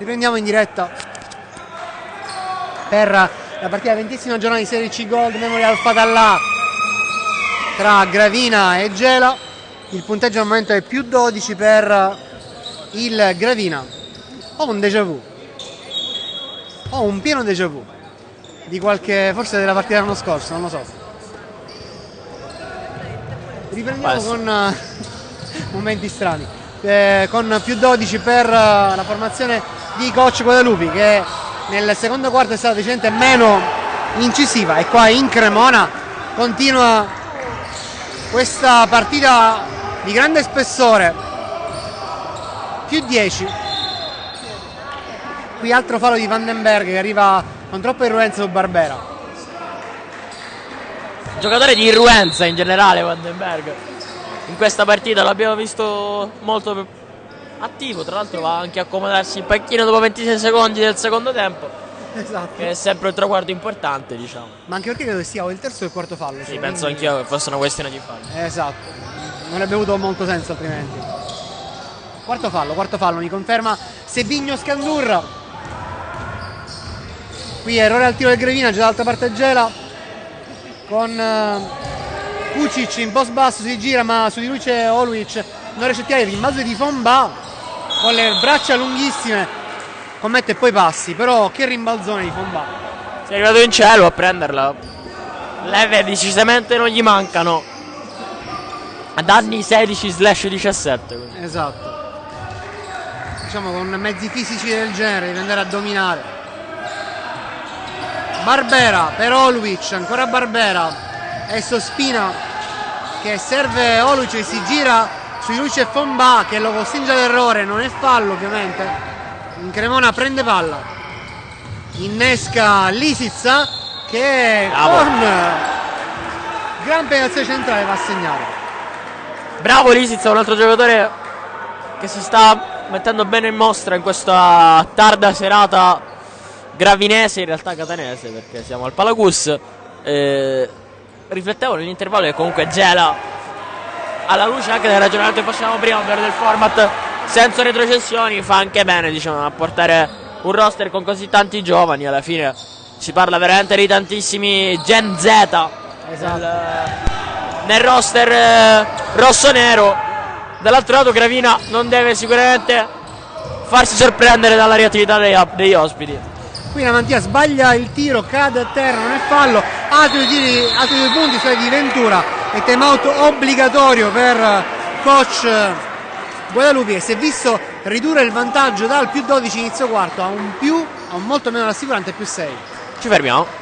Riprendiamo in diretta per la partita 20ª giornata di Serie C Gold Memorial Fatallà tra Gravina e Gela. Il punteggio al momento è più 12 per il Gravina. Ho un déjà vu, ho un pieno déjà vu di qualche, forse della partita dell'anno scorso, non lo so. Riprendiamo con momenti strani, con più 12 per la formazione di coach Guadalupi, che nel secondo quarto è stata decisamente meno incisiva, e qua in Cremona continua questa partita di grande spessore. Più 10. Qui altro fallo di Vandenberg che arriva con troppa irruenza su Barbera. Giocatore di irruenza in generale Vandenberg. In questa partita l'abbiamo visto molto attivo, tra l'altro va anche a accomodarsi in panchina dopo 26 secondi del secondo tempo. Esatto. Che è sempre un traguardo importante, diciamo. Ma anche perché credo che sia o il terzo o il quarto fallo. Sì, penso anch'io che fosse una questione di fallo. Esatto, non avrebbe avuto molto senso altrimenti. Quarto fallo, mi conferma Sebigno Scandurra. Qui errore al tiro del Gravina, già dall'altra parte Gela, con Kucic in post basso, si gira ma su di lui c'è Oluic, non riesce a tirare, il rimbalzo di Fomba con le braccia lunghissime, commette poi passi, però che rimbalzone di Fomba. Si è arrivato in cielo a prenderla. Leve decisamente non gli mancano. Ad anni 16/17. Esatto. Diciamo con mezzi fisici del genere devi andare a dominare. Barbera per Oluic, ancora Barbera e Sospina che serve Oluic e si gira su di lui c'è Fomba che lo costringe all'errore, non è fallo ovviamente. In Cremona prende palla, innesca Lisizza che con gran penetrazione centrale va a segnare. Bravo Lisizza, un altro giocatore che si sta mettendo bene in mostra in questa tarda serata gravinese, in realtà catanese perché siamo al Palacus. Riflettevo nell'intervallo che comunque Gela, alla luce anche del ragionamento che facevamo prima, ovvero del format senza retrocessioni, fa anche bene, diciamo, a portare un roster con così tanti giovani. Alla fine si parla veramente di tantissimi Gen Z. Esatto. Nel roster rosso-nero. Dall'altro lato Gravina non deve sicuramente farsi sorprendere dalla reattività degli ospiti. Qui la Mantia sbaglia il tiro, cade a terra, non è fallo. Altri due punti sulle di Ventura e time out obbligatorio per coach Guadalupi, che si è visto ridurre il vantaggio dal più 12 inizio quarto a un molto meno rassicurante più 6. Ci fermiamo.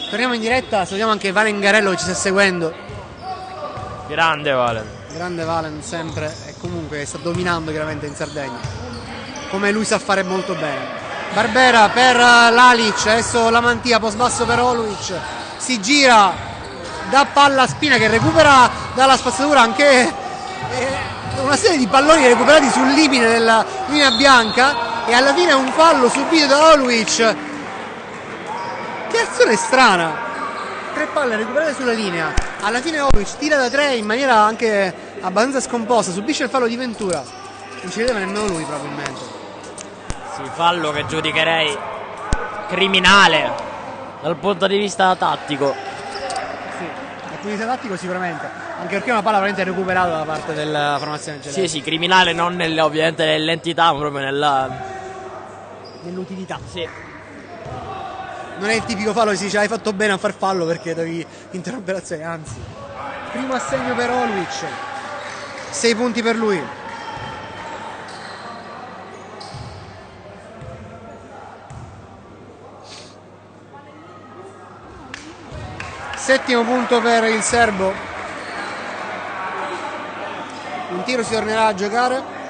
Torniamo in diretta, salutiamo anche Valen Garello che ci sta seguendo. Grande Valen. Grande Valen sempre, e comunque sta dominando chiaramente in Sardegna, come lui sa fare molto bene. Barbera per Lalic, adesso la Mantia, post basso per Oluic, si gira, dà palla a Spina che recupera dalla spazzatura anche una serie di palloni recuperati sul limite della linea bianca, e alla fine un fallo subito da Oluic. Che azione strana, 3 palle recuperate sulla linea, alla fine Oluic tira da 3 in maniera anche abbastanza scomposta, subisce il fallo di Ventura, non ci vedeva nemmeno lui probabilmente. Sì, fallo che giudicherei criminale dal punto di vista tattico. Sì, dal punto di vista tattico sicuramente, anche perché è una palla veramente recuperata da parte della formazione gelata. Sì, criminale non ovviamente nell'entità, ma proprio nell'utilità. Sì. non è il tipico fallo che si dice hai fatto bene a far fallo perché devi interrompere l'azione, anzi. Primo assegno per Oluic, 6 punti per lui. Settimo punto per il serbo. Un tiro, si tornerà a giocare.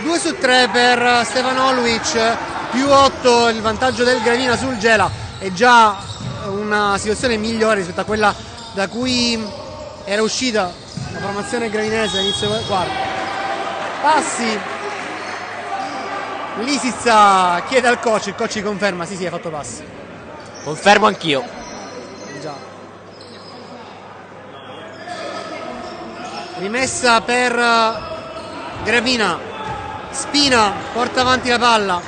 Due su 3 per Stefan Oluic, più 8 il vantaggio del Gravina sul Gela. È già una situazione migliore rispetto a quella da cui era uscita la formazione gravinese all'inizio del quarto. Passi, Lisizza chiede al coach, il coach conferma, sì, hai fatto passi. Confermo anch'io. Già. Rimessa per Gravina, Spina porta avanti la palla,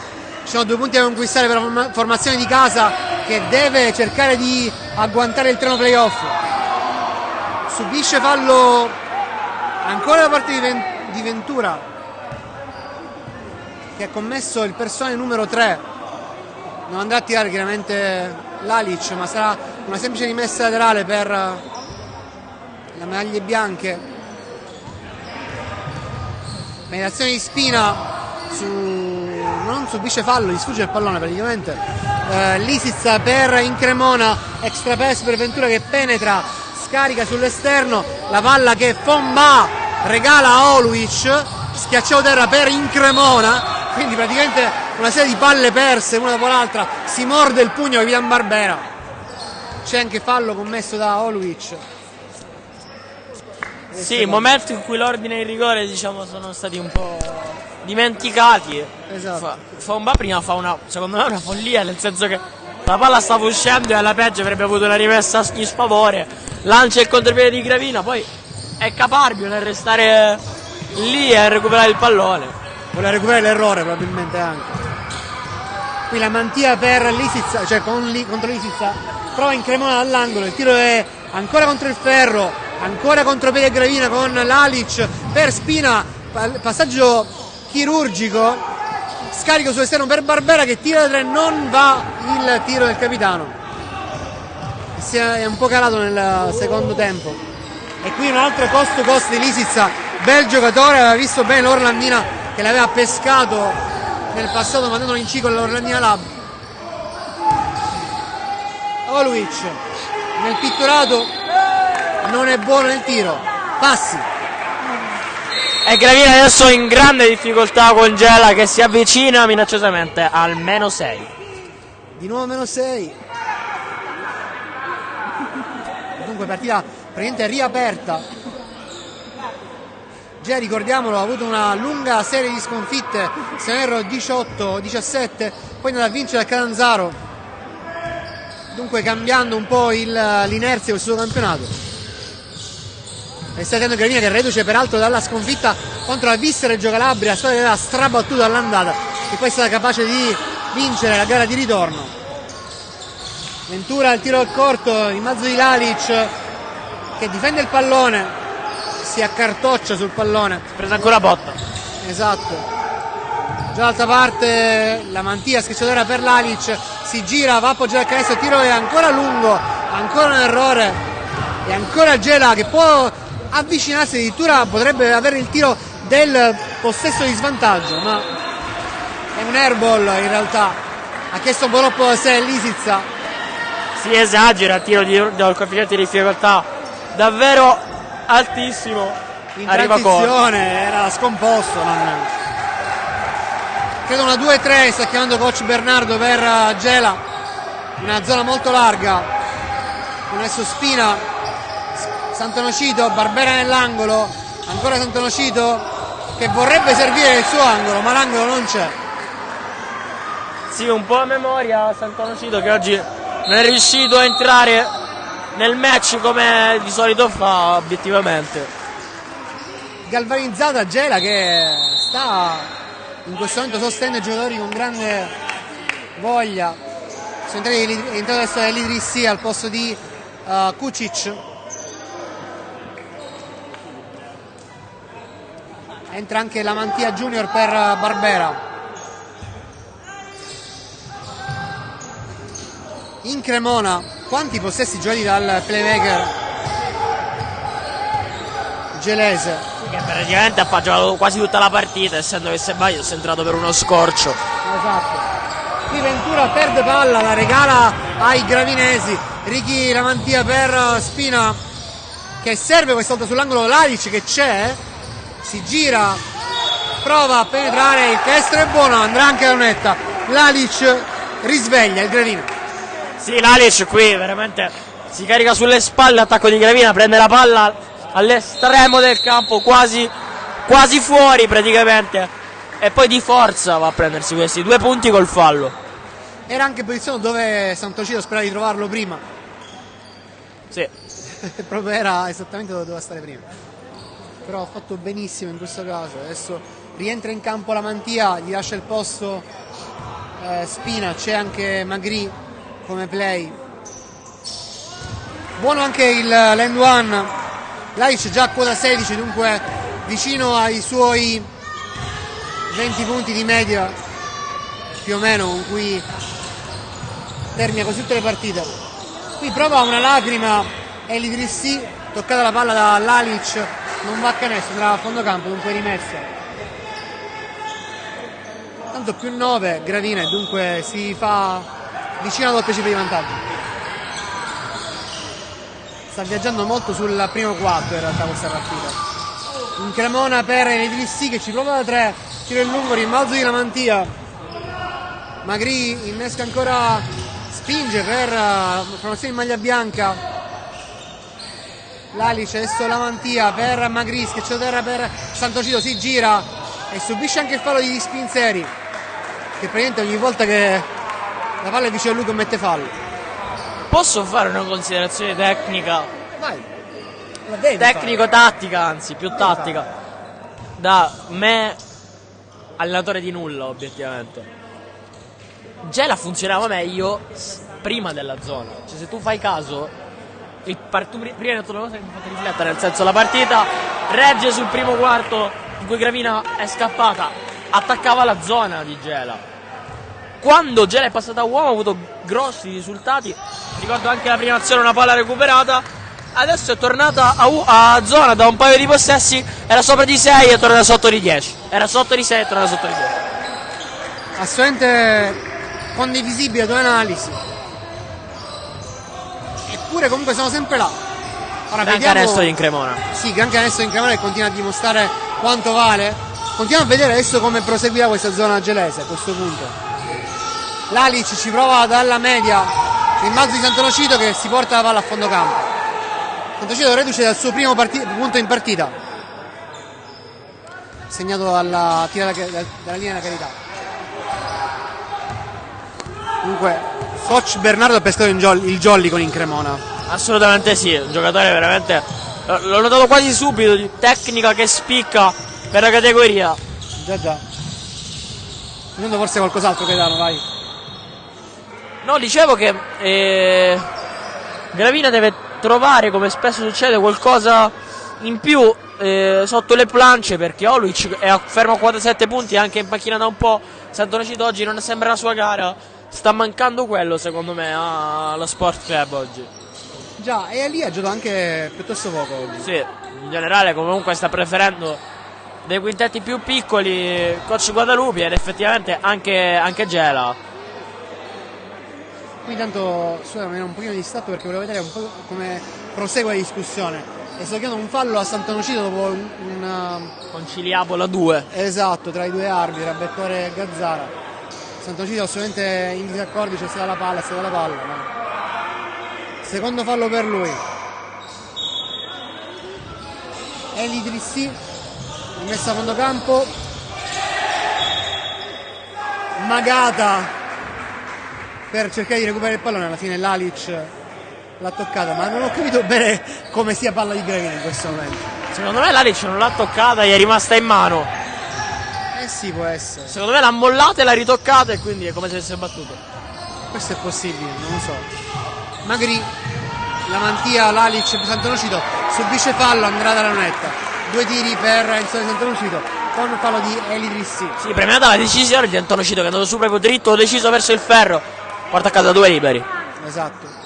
ci sono 2 punti da conquistare per la formazione di casa che deve cercare di agguantare il treno playoff. Subisce fallo ancora da parte di Ventura, che ha commesso il personale numero 3. Non andrà a tirare chiaramente Lalic, ma sarà una semplice rimessa laterale per le maglie bianche. Penetrazione di Spina, non subisce fallo, gli sfugge il pallone praticamente. Lisizza per Incremona, extra pass per Ventura che penetra, scarica sull'esterno, la palla che Fomba regala a Oluic, schiacciato terra per Incremona. Quindi praticamente una serie di palle perse una dopo l'altra, si morde il pugno Capitan Barbera. C'è anche fallo commesso da Oluic. Sì, il momento in cui l'ordine e il rigore, diciamo, sono stati un po' dimenticati. Esatto. Fomba prima fa secondo me una follia, nel senso che la palla stava uscendo e alla peggio avrebbe avuto una rimessa in sfavore, lancia il contropiede di Gravina, poi è caparbio nel restare lì e recuperare il pallone. Vuole recuperare l'errore probabilmente anche. Qui la mantia per Lisizza, cioè contro Lisizza, prova Incremona dall'angolo, il tiro è ancora contro il ferro, ancora contro piede Gravina con Lalic per Spina, passaggio chirurgico, scarico sull'esterno per Barbera che tira da 3, non va il tiro del capitano, si è un po' calato nel secondo tempo. E qui un altro cost di Lisizza, bel giocatore, aveva visto bene l'Orlandina che l'aveva pescato nel passato mandandolo in C con l'Orlandina Lab. Oluic nel pitturato, non è buono nel tiro, passi. E Gravina adesso in grande difficoltà con Gela che si avvicina minacciosamente al meno 6. Di nuovo meno 6. Dunque partita praticamente riaperta. Già ricordiamolo, ha avuto una lunga serie di sconfitte, se non erro 18-17, poi è andato a vincere a Catanzaro, dunque cambiando un po' l'inerzia del suo campionato. E sta tenendo Gravina che reduce peraltro dalla sconfitta contro la Vista Reggio Calabria, la squadra che aveva strabattuto all'andata e poi è stata capace di vincere la gara di ritorno. Ventura al tiro al corto in mezzo di Lalic che difende il pallone, si accartoccia sul pallone, Si è presa ancora botta. esatto. Già dall'altra parte la mantia schiacciatore per Lalic, si gira, va a appoggiare il canestro, il tiro è ancora lungo, ancora un errore e ancora Gela che può avvicinarsi, addirittura potrebbe avere il tiro del possesso di svantaggio, ma è un airball in realtà. Ha chiesto un po' troppo da sé Lisizza. Si esagera, tiro del coefficiente di difficoltà davvero altissimo. In Arriva transizione era scomposto, credo una 2-3 sta chiamando coach Bernardo per Gela, una zona molto larga con adesso Spina, Santonocito, Barbera nell'angolo, ancora Santonocito che vorrebbe servire il suo angolo ma l'angolo non c'è. Sì, un po' a memoria Santonocito che oggi non è riuscito a entrare nel match come di solito fa obiettivamente. Galvanizzata Gela che sta in questo momento sostenendo i giocatori con grande voglia. È entrato adesso l'Idrissi al posto di Kucic. Entra anche la Mantia Junior per Barbera. In Cremona, quanti possessi giocati dal playmaker gelese? Che praticamente ha giocato quasi tutta la partita, essendo che se sbaglio è entrato per uno scorcio. Esatto. Qui Ventura perde palla, la regala ai gravinesi. Ricky Lamantia per Spina, che serve questa volta sull'angolo. Lalic che c'è, si gira, prova a penetrare, il canestro è buono, andrà anche la lunetta. Lalic risveglia il Gravina. Sì, Lalic qui veramente si carica sulle spalle, attacco di Gravina, prende la palla all'estremo del campo, quasi fuori praticamente, e poi di forza va a prendersi questi 2 punti col fallo. Era anche posizione dove Sant'Ocido sperava di trovarlo prima. Sì. Proprio era esattamente dove doveva stare prima. Però ha fatto benissimo in questo caso. Adesso rientra in campo la Mantia, gli lascia il posto Spina, c'è anche Magri come play. Buono anche il land one. Laic già a quota 16, dunque vicino ai suoi 20 punti di media più o meno, con cui termina così tutte le partite. Qui prova una lacrima Eli Drissi, toccata la palla da Lalic, non va a canestro, andrà a fondo campo, dunque rimessa. Tanto più 9 Gravina, e dunque si fa vicino alla doppia cifra di vantaggio. Sta viaggiando molto sul primo quarto in realtà questa partita. In Cremona per Eli Drissi che ci prova da 3, tiro in lungo, rimbalzo di Lamantia. Magri innesca ancora, spinge per formazione in maglia bianca. Lalic, adesso Lamantia per Magri, schiacciato terra per Sant'Ocido, si gira e subisce anche il fallo di Spinzeri, che praticamente ogni volta che la palla è vicino a lui commette fallo. Posso fare una considerazione tecnica? Vai. Tecnico-tattica, anzi, più tattica. Da me, allenatore di nulla, obiettivamente. Gela funzionava meglio prima della zona. Cioè, se tu fai caso, tu prima hai detto una cosa che mi ha fatto riflettere, nel senso, la partita regge sul primo quarto in cui Gravina è scappata, attaccava la zona di Gela. Quando Gela è passata a uomo ha avuto grossi risultati. Ricordo anche la prima azione, una palla recuperata. Adesso è tornata a zona da un paio di possessi. Era sopra di 6 e è tornata sotto di 10. Era sotto di 6 e è tornata sotto di 10. Assolutamente condivisibile tua analisi. Eppure comunque siamo sempre là. Ora Gran canestro in Cremona. Sì, gran canestro in Cremona, che continua a dimostrare quanto vale. Continuiamo a vedere adesso come proseguirà questa zona gelese a questo punto. Lalic ci prova dalla media, rimbalzo di Sant'Ocido che si porta la palla a fondo campo. Sant'Ocido reduce dal suo primo punto in partita, segnato dalla linea della carità. Comunque coach Bernardo ha pescato il jolly con Incremona. Assolutamente sì, un giocatore veramente, l'ho notato quasi subito, di tecnica che spicca per la categoria. Già. Secondo forse qualcos'altro, Gaetano, vai. No, dicevo che Gravina deve trovare, come spesso succede, qualcosa in più sotto le planche, perché Oluic è fermo a quota 7 punti, anche in panchina da un po'. Sant'Ocido oggi non sembra la sua gara, sta mancando quello secondo me allo Sport Club oggi. Già, e lì ha giocato anche piuttosto poco oggi. Sì, in generale comunque sta preferendo dei quintetti più piccoli coach Guadalupi, ed effettivamente anche Gela. Qui intanto ero un pochino distratto perché volevo vedere un po' come prosegue la discussione. E sto chiedendo un fallo a Sant'Ocido dopo un conciliabolo a 2. Esatto, tra i due arbitri, Bettore e Gazzara. Sant'Ocido assolutamente in disaccordo, c'è stata la palla, ma secondo fallo per lui. Eli Drissi, rimessa a fondo campo, magata per cercare di recuperare il pallone. Alla fine Lalic l'ha toccata, ma non ho capito bene come sia palla di Gravina in questo momento. Secondo me Lalic non l'ha toccata, gli è rimasta in mano. Sì, può essere. Secondo me l'ha mollata e l'ha ritoccata, e quindi è come se avesse battuto. Questo è possibile, non lo so. Magari Lamantia, Lalic e Sant'Ocido, subisce fallo, andrà dalla lunetta. 2 tiri per il Sant'Ocido. con fallo di Elidrissi. Sì, premiata la decisione di Antonocito che è andato su proprio dritto deciso verso il ferro, porta a casa 2 liberi. Esatto.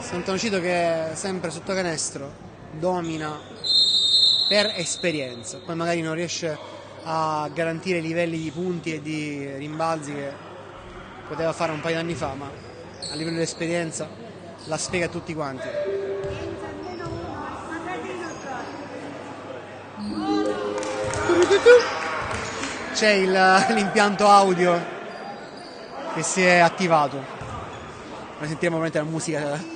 Antonocito che è sempre sotto canestro, domina per esperienza, poi magari non riesce a garantire i livelli di punti e di rimbalzi che poteva fare un paio di anni fa, ma a livello di esperienza la spiega a tutti quanti. C'è l'impianto audio che si è attivato. Ora sentiamo veramente la musica.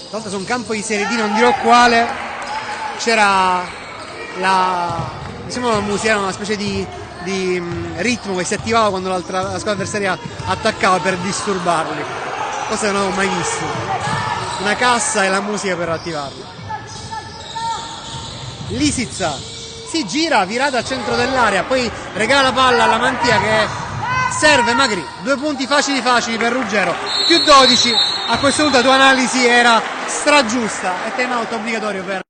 Tra l'altro su un campo di Serie D, non dirò quale, c'era la musica, era una specie di ritmo che si attivava quando la squadra avversaria attaccava per disturbarli, cosa che non avevo mai visto. Una cassa e la musica per attivarli. Lisizza si gira, virata al centro dell'area, poi regala la palla alla Mantia che serve Magri. 2 punti facili per Ruggero, più 12. A questo punto la tua analisi era stragiusta e time out obbligatorio per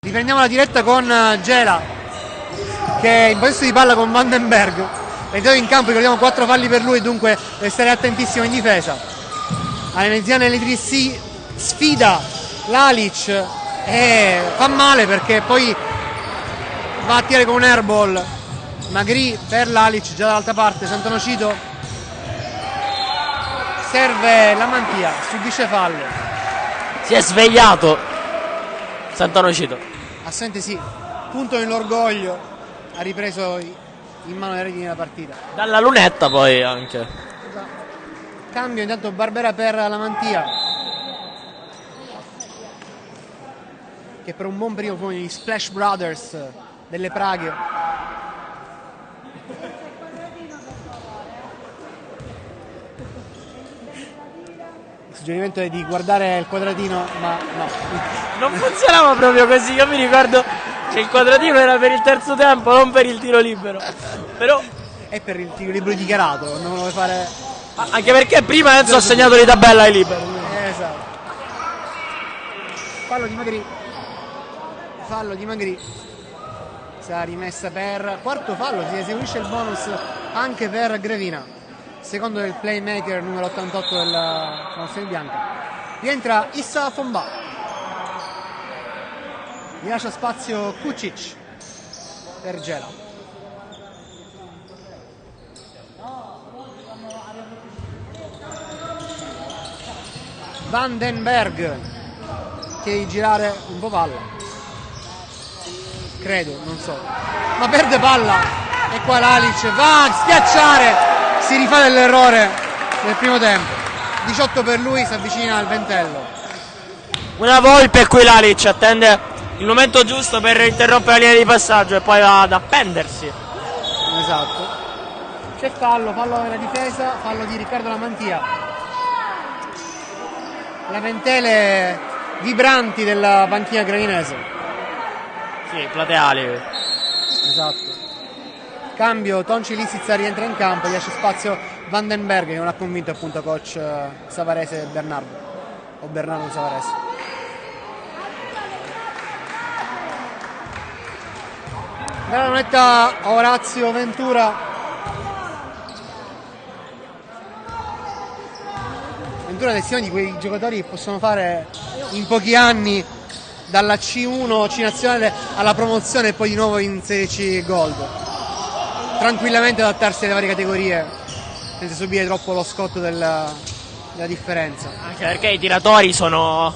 riprendiamo la diretta con Gela che è in possesso di palla con Vandenberg, è entrato in campo, ricordiamo 4 falli per lui, dunque deve stare attentissimo in difesa. Aneziana Elidrissi sfida Lalic e fa male perché poi va a tirare con un airball. Magri per Lalic già dall'altra parte. Santonocito serve la Mantia, subisce fallo. Si è svegliato Santonocito. Assente sì, punto nell'orgoglio, ha ripreso in mano le redini della partita. Dalla lunetta poi anche. Cambio intanto Barbera per la Mantia, che per un buon periodo fu gli Splash Brothers delle Praghe. Il suggerimento è di guardare il quadratino, ma no. Non funzionava proprio così, io mi ricordo che il quadratino era per il terzo tempo, non per il tiro libero. Però è per il tiro libero dichiarato, non vuole fare. Anche perché prima Enzo ha segnato di tabella ai liberi. Esatto. Fallo di Magri. Sarà rimessa per quarto fallo, si eseguisce il bonus anche per Grevina, secondo del playmaker numero 88 della formazione bianca. Rientra Issa Fomba, gli lascia spazio Kucic per Gela. Vandenberg chiede di girare un po' palla, credo, non so, ma perde palla e qua Lalic va a schiacciare, si rifà dell'errore del primo tempo. 18 per lui, si avvicina al ventello. Una Volpe qui Lalic attende il momento giusto per interrompere la linea di passaggio e poi va ad appendersi Esatto. C'è fallo nella difesa, fallo di Riccardo Lamantia. Lamentele vibranti della panchina gravinese. Sì, plateali. Esatto. Cambio, Tonci Lisizza rientra in campo, gli lascia spazio Vandenberg, che non ha convinto appunto coach Savarese Bernardo. O Bernardo Savarese. Bella lunetta Orazio Ventura. Ventura è testimone di quei giocatori che possono fare in pochi anni dalla C1 C nazionale alla promozione e poi di nuovo in Serie C Gold. Tranquillamente adattarsi alle varie categorie senza subire troppo lo scotto della differenza. Anche perché i tiratori sono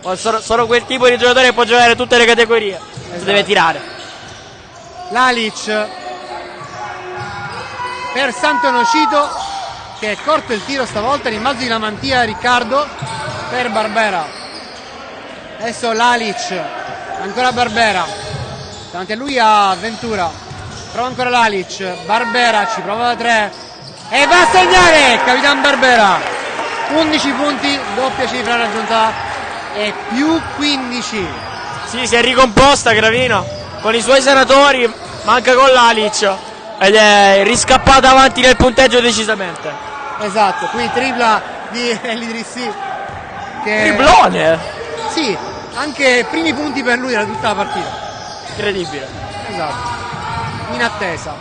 quel tipo di giocatore che può giocare tutte le categorie. Esatto. Deve tirare. Lalic per Sant'Onofrio, che è corto il tiro stavolta, rimbalzo di Lamantia, Riccardo per Barbera. Adesso Lalic, ancora Barbera, davanti a lui a Ventura, prova ancora Lalic, Barbera ci prova da 3 e va a segnare Capitan Barbera. 11 punti, doppia cifra raggiunta e più 15. Sì, si è ricomposta Gravina con i suoi senatori, manca con Lalic ed è riscappata avanti nel punteggio decisamente. Esatto, qui tripla di Elidrissi. Triplone! Sì, anche primi punti per lui da tutta la partita. Incredibile. Esatto, in attesa.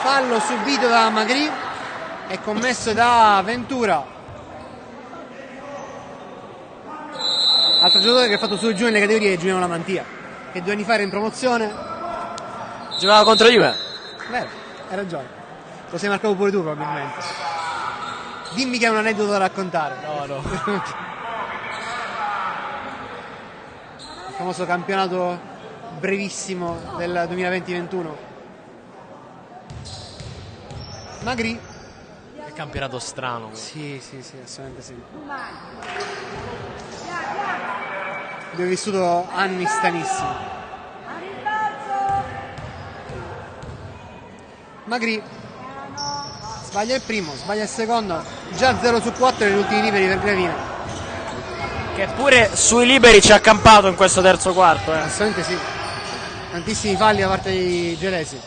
Fallo subito da Magri e commesso da Ventura. Altro giocatore che ha fatto su e giù nelle categorie è Giuliano Lamantia, che 2 anni fa era in promozione. Giocava contro Juve. Vero, hai ragione. Lo sei marcato pure tu probabilmente. Dimmi che è un aneddoto da raccontare. No. Il famoso campionato brevissimo del 2020-21. Magri. Che campionato strano. Sì, assolutamente sì. Abbiamo vissuto anni stranissimi. Magri sbaglia il primo, sbaglia il secondo, già 0 su 4 negli ultimi liberi per Gravina. Che pure sui liberi ci ha campato in questo terzo quarto. Assolutamente sì. Tantissimi falli da parte di Gelesi.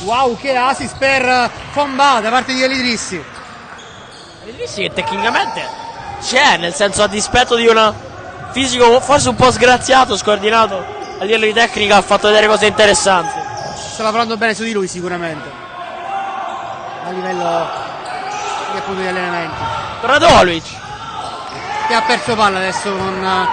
Wow, che assist per Fomba da parte di Elidrissi. Elidrissi che tecnicamente c'è, nel senso, a dispetto di un fisico forse un po' sgraziato, scordinato, a livello di tecnica ha fatto vedere cose interessanti. Sta lavorando bene su di lui sicuramente a livello di, appunto, di allenamenti. Radolovic che ha perso palla adesso con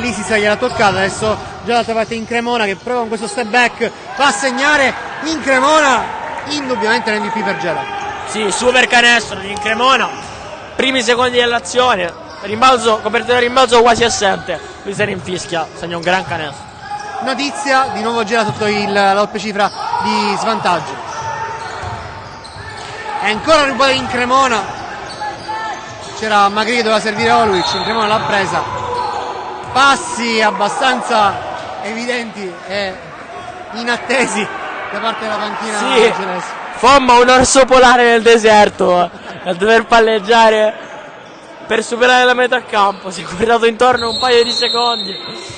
l'Isisa gliel'ha toccata, adesso già dall'altra parte in Cremona che prova con questo step back, va a segnare in Cremona, indubbiamente l'MVP per Gela. Sì, super canestro in Cremona, primi secondi dell'azione, rimbalzo, copertura di rimbalzo quasi assente, lui se ne infischia, segna un gran canestro. Notizia, di nuovo Gela sotto la doppia cifra di svantaggio. È ancora rubata in Cremona. C'era Magri che doveva servire Oluic, in Cremona l'ha presa. Passi abbastanza evidenti e inattesi da parte della panchina. Sì, Fomma un orso polare nel deserto a dover palleggiare per superare la metà campo, si è guardato intorno un paio di secondi.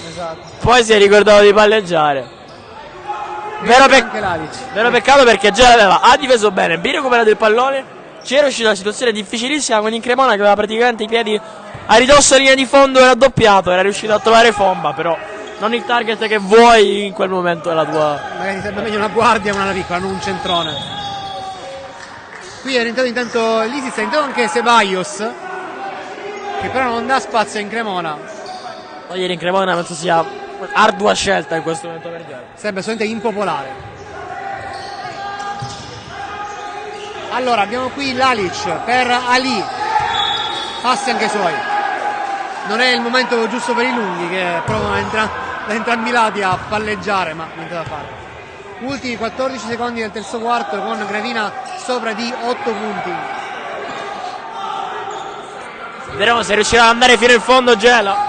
Esatto. Poi si è ricordato di palleggiare. Vero peccato perché già l'aveva A difeso bene, B recuperato il pallone, ci era uscita una situazione difficilissima con in Cremona che aveva praticamente i piedi a ridosso linea di fondo e raddoppiato, era riuscito a trovare Fomba, però non il target che vuoi in quel momento della tua. Magari sarebbe meglio una guardia ma una piccola, non un centrone. Qui è rientrato intanto l'Isis, è entrato anche Ceballos, che però non dà spazio in Cremona. Togliere in Cremona penso sia ardua scelta in questo momento per Gela. Sarebbe assolutamente impopolare. Allora abbiamo qui Lalic per Ali, passi anche suoi. Non è il momento giusto per i lunghi che provano da entrambi i lati a palleggiare, ma niente da fare. Ultimi 14 secondi del terzo quarto con Gravina sopra di 8 punti. Vedremo se riuscirà ad andare fino in fondo Gela.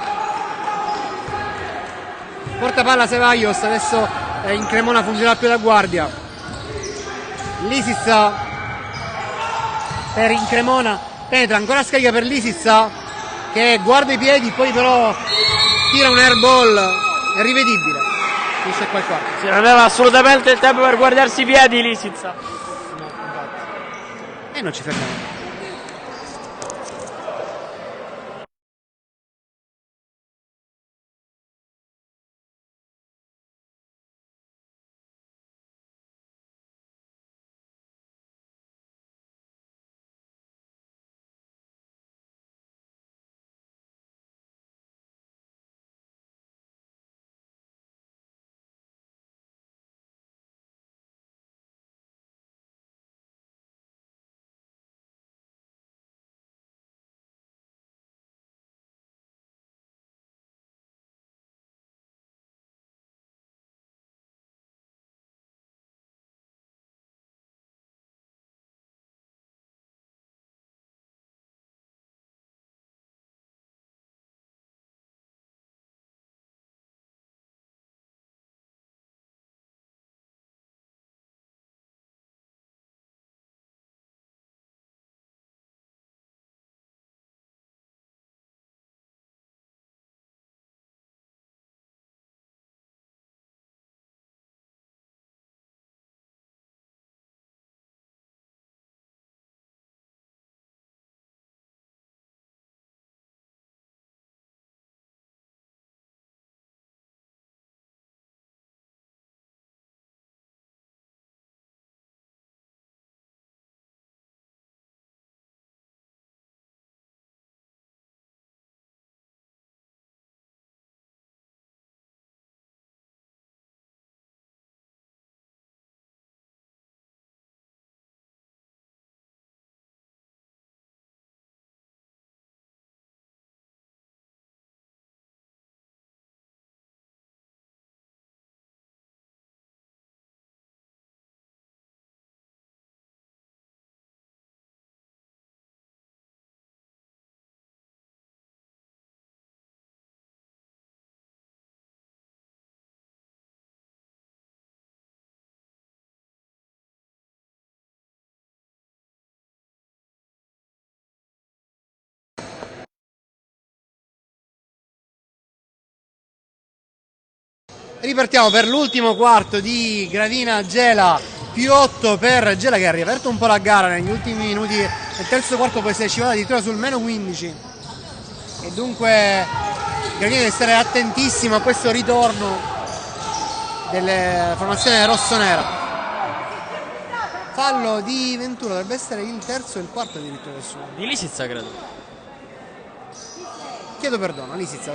porta palla Ceballos, adesso in Cremona funzionerà più da guardia. Lisizza per in Cremona, penetra, ancora scarica per Lisizza che guarda i piedi, poi però tira un airball irrivedibile. Finisce qua il quarto. Si non aveva assolutamente il tempo per guardarsi i piedi Lisizza. No, infatti. E non ci fermiamo. Ripartiamo per l'ultimo quarto di Gravina Gela, più 8 per Gela che ha riaperto un po' la gara negli ultimi minuti del terzo quarto, poi si è scivata addirittura sul meno 15 e dunque Gravina deve stare attentissimo a questo ritorno delle formazioni rossonera. Fallo di Ventura, dovrebbe essere il terzo e il quarto addirittura del suo. Di Lisizza credo. Chiedo perdono, Lisizza,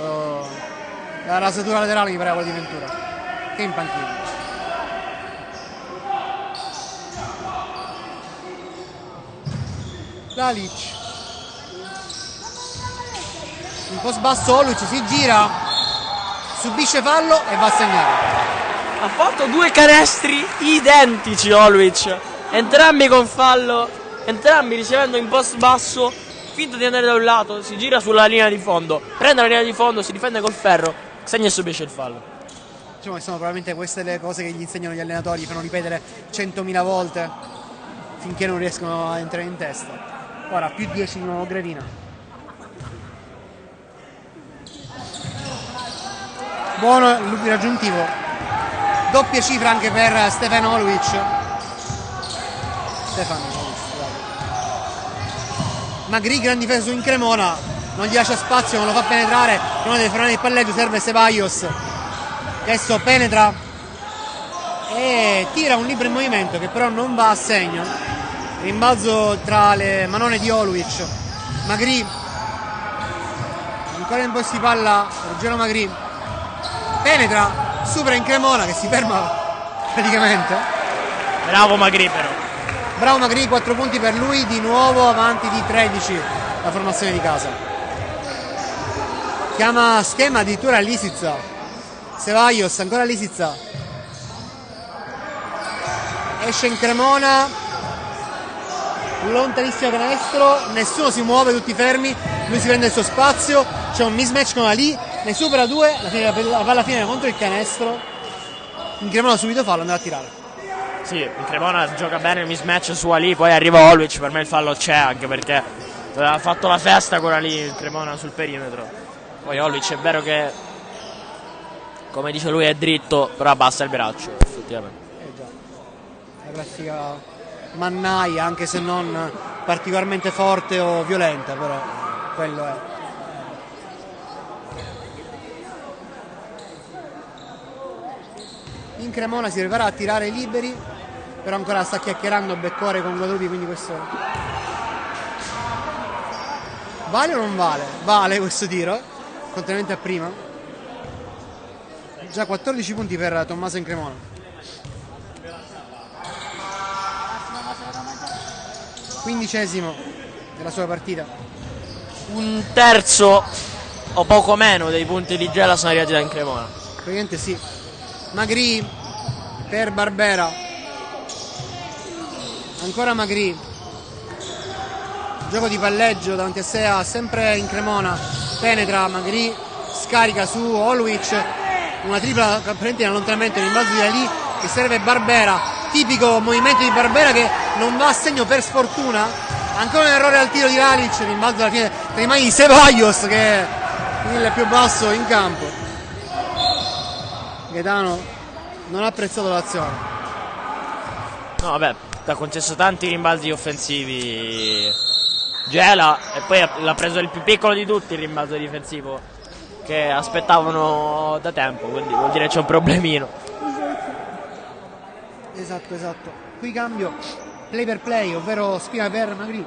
la rasatura laterale mi pareva quella di Ventura, che è in panchina. Lalic, un po' sbasso Oluc, si gira, subisce fallo e va a segnare. Ha fatto due canestri identici Oluc, entrambi con fallo, entrambi ricevendo in post basso, finta di andare da un lato, si gira sulla linea di fondo, prende la linea di fondo, si difende col ferro, segna e subisce il fallo. Diciamo che sono probabilmente queste le cose che gli insegnano gli allenatori, gli fanno ripetere 100.000 volte finché non riescono a entrare in testa. Ora più 10 di nuovo Gravina. Buono il raggiuntivo, doppia cifra anche per Stefan Oluc. Magri, gran difesa su in Cremona, non gli lascia spazio, non lo fa penetrare, non deve fermare il palleggio, serve Ceballos. Adesso penetra e tira un libero in movimento che però non va a segno. Rimbalzo tra le manone di Oluc. Magri, ancora in posti di palla Ruggero Magri, penetra, supera in Cremona che si ferma praticamente. Bravo Magri però. Bravo Magri, 4 punti per lui, di nuovo avanti di 13 la formazione di casa. Chiama schema addirittura Lisizza. Ceballos, ancora Lisizza. Esce in Cremona, lontanissimo canestro, nessuno si muove, tutti fermi, lui si prende il suo spazio, c'è un mismatch con Ali ne supera 2, la palla fine contro il canestro. In Cremona subito fallo, andrà a tirare. Sì, in Cremona gioca bene il mismatch su Ali, poi arriva Oluic, per me il fallo c'è, anche perché ha fatto la festa con Ali il Cremona sul perimetro. Poi Oluic è vero che, come dice lui, è dritto, però abbassa il braccio, effettivamente. Già, la classica mannaia, anche se non particolarmente forte o violenta, però quello è. In Cremona si prepara a tirare liberi, però ancora sta chiacchierando Beccori con Guadalupi, quindi questo vale o non vale? Vale questo tiro, contrariamente a prima. Già 14 punti per Tommaso in Cremona. Quindicesimo della sua partita. Un terzo o poco meno dei punti di Gela sono arrivati da in Cremona. Praticamente sì. Magri per Barbera, ancora Magri, gioco di palleggio davanti a sé, ha sempre in Cremona, penetra Magri, scarica su Oluic, una tripla praticamente in allontanamento, rimbalzo di Ali che serve Barbera, tipico movimento di Barbera che non va a segno per sfortuna, ancora un errore al tiro di Lalic, rimbalzo alla fine tra le mani di Ceballos che è il più basso in campo. Gaetano non ha apprezzato l'azione. No, vabbè, ha concesso tanti rimbalzi offensivi Gela, e poi l'ha preso il più piccolo di tutti il rimbalzo difensivo che aspettavano da tempo, quindi vuol dire c'è un problemino. Esatto. Qui cambio play per play, ovvero Spina per Magri.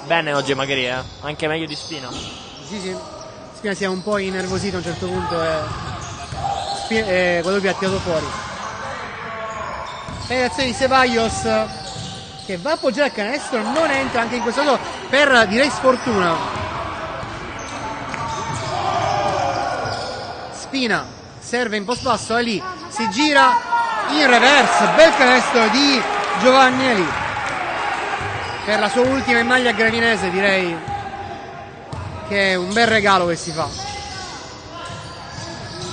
Bene oggi Magri, anche meglio di Spina. Sì. Spina si è un po' innervosito a un certo punto e Guadalupi ha tirato fuori. Penetrazione di Ceballos che va a appoggiare il canestro, non entra anche in questo caso per, direi, sfortuna. Spina serve in post basso, Ali si gira in reverse, bel canestro di Giovanni Ali per la sua ultima in maglia gravinese, direi che è un bel regalo che si fa.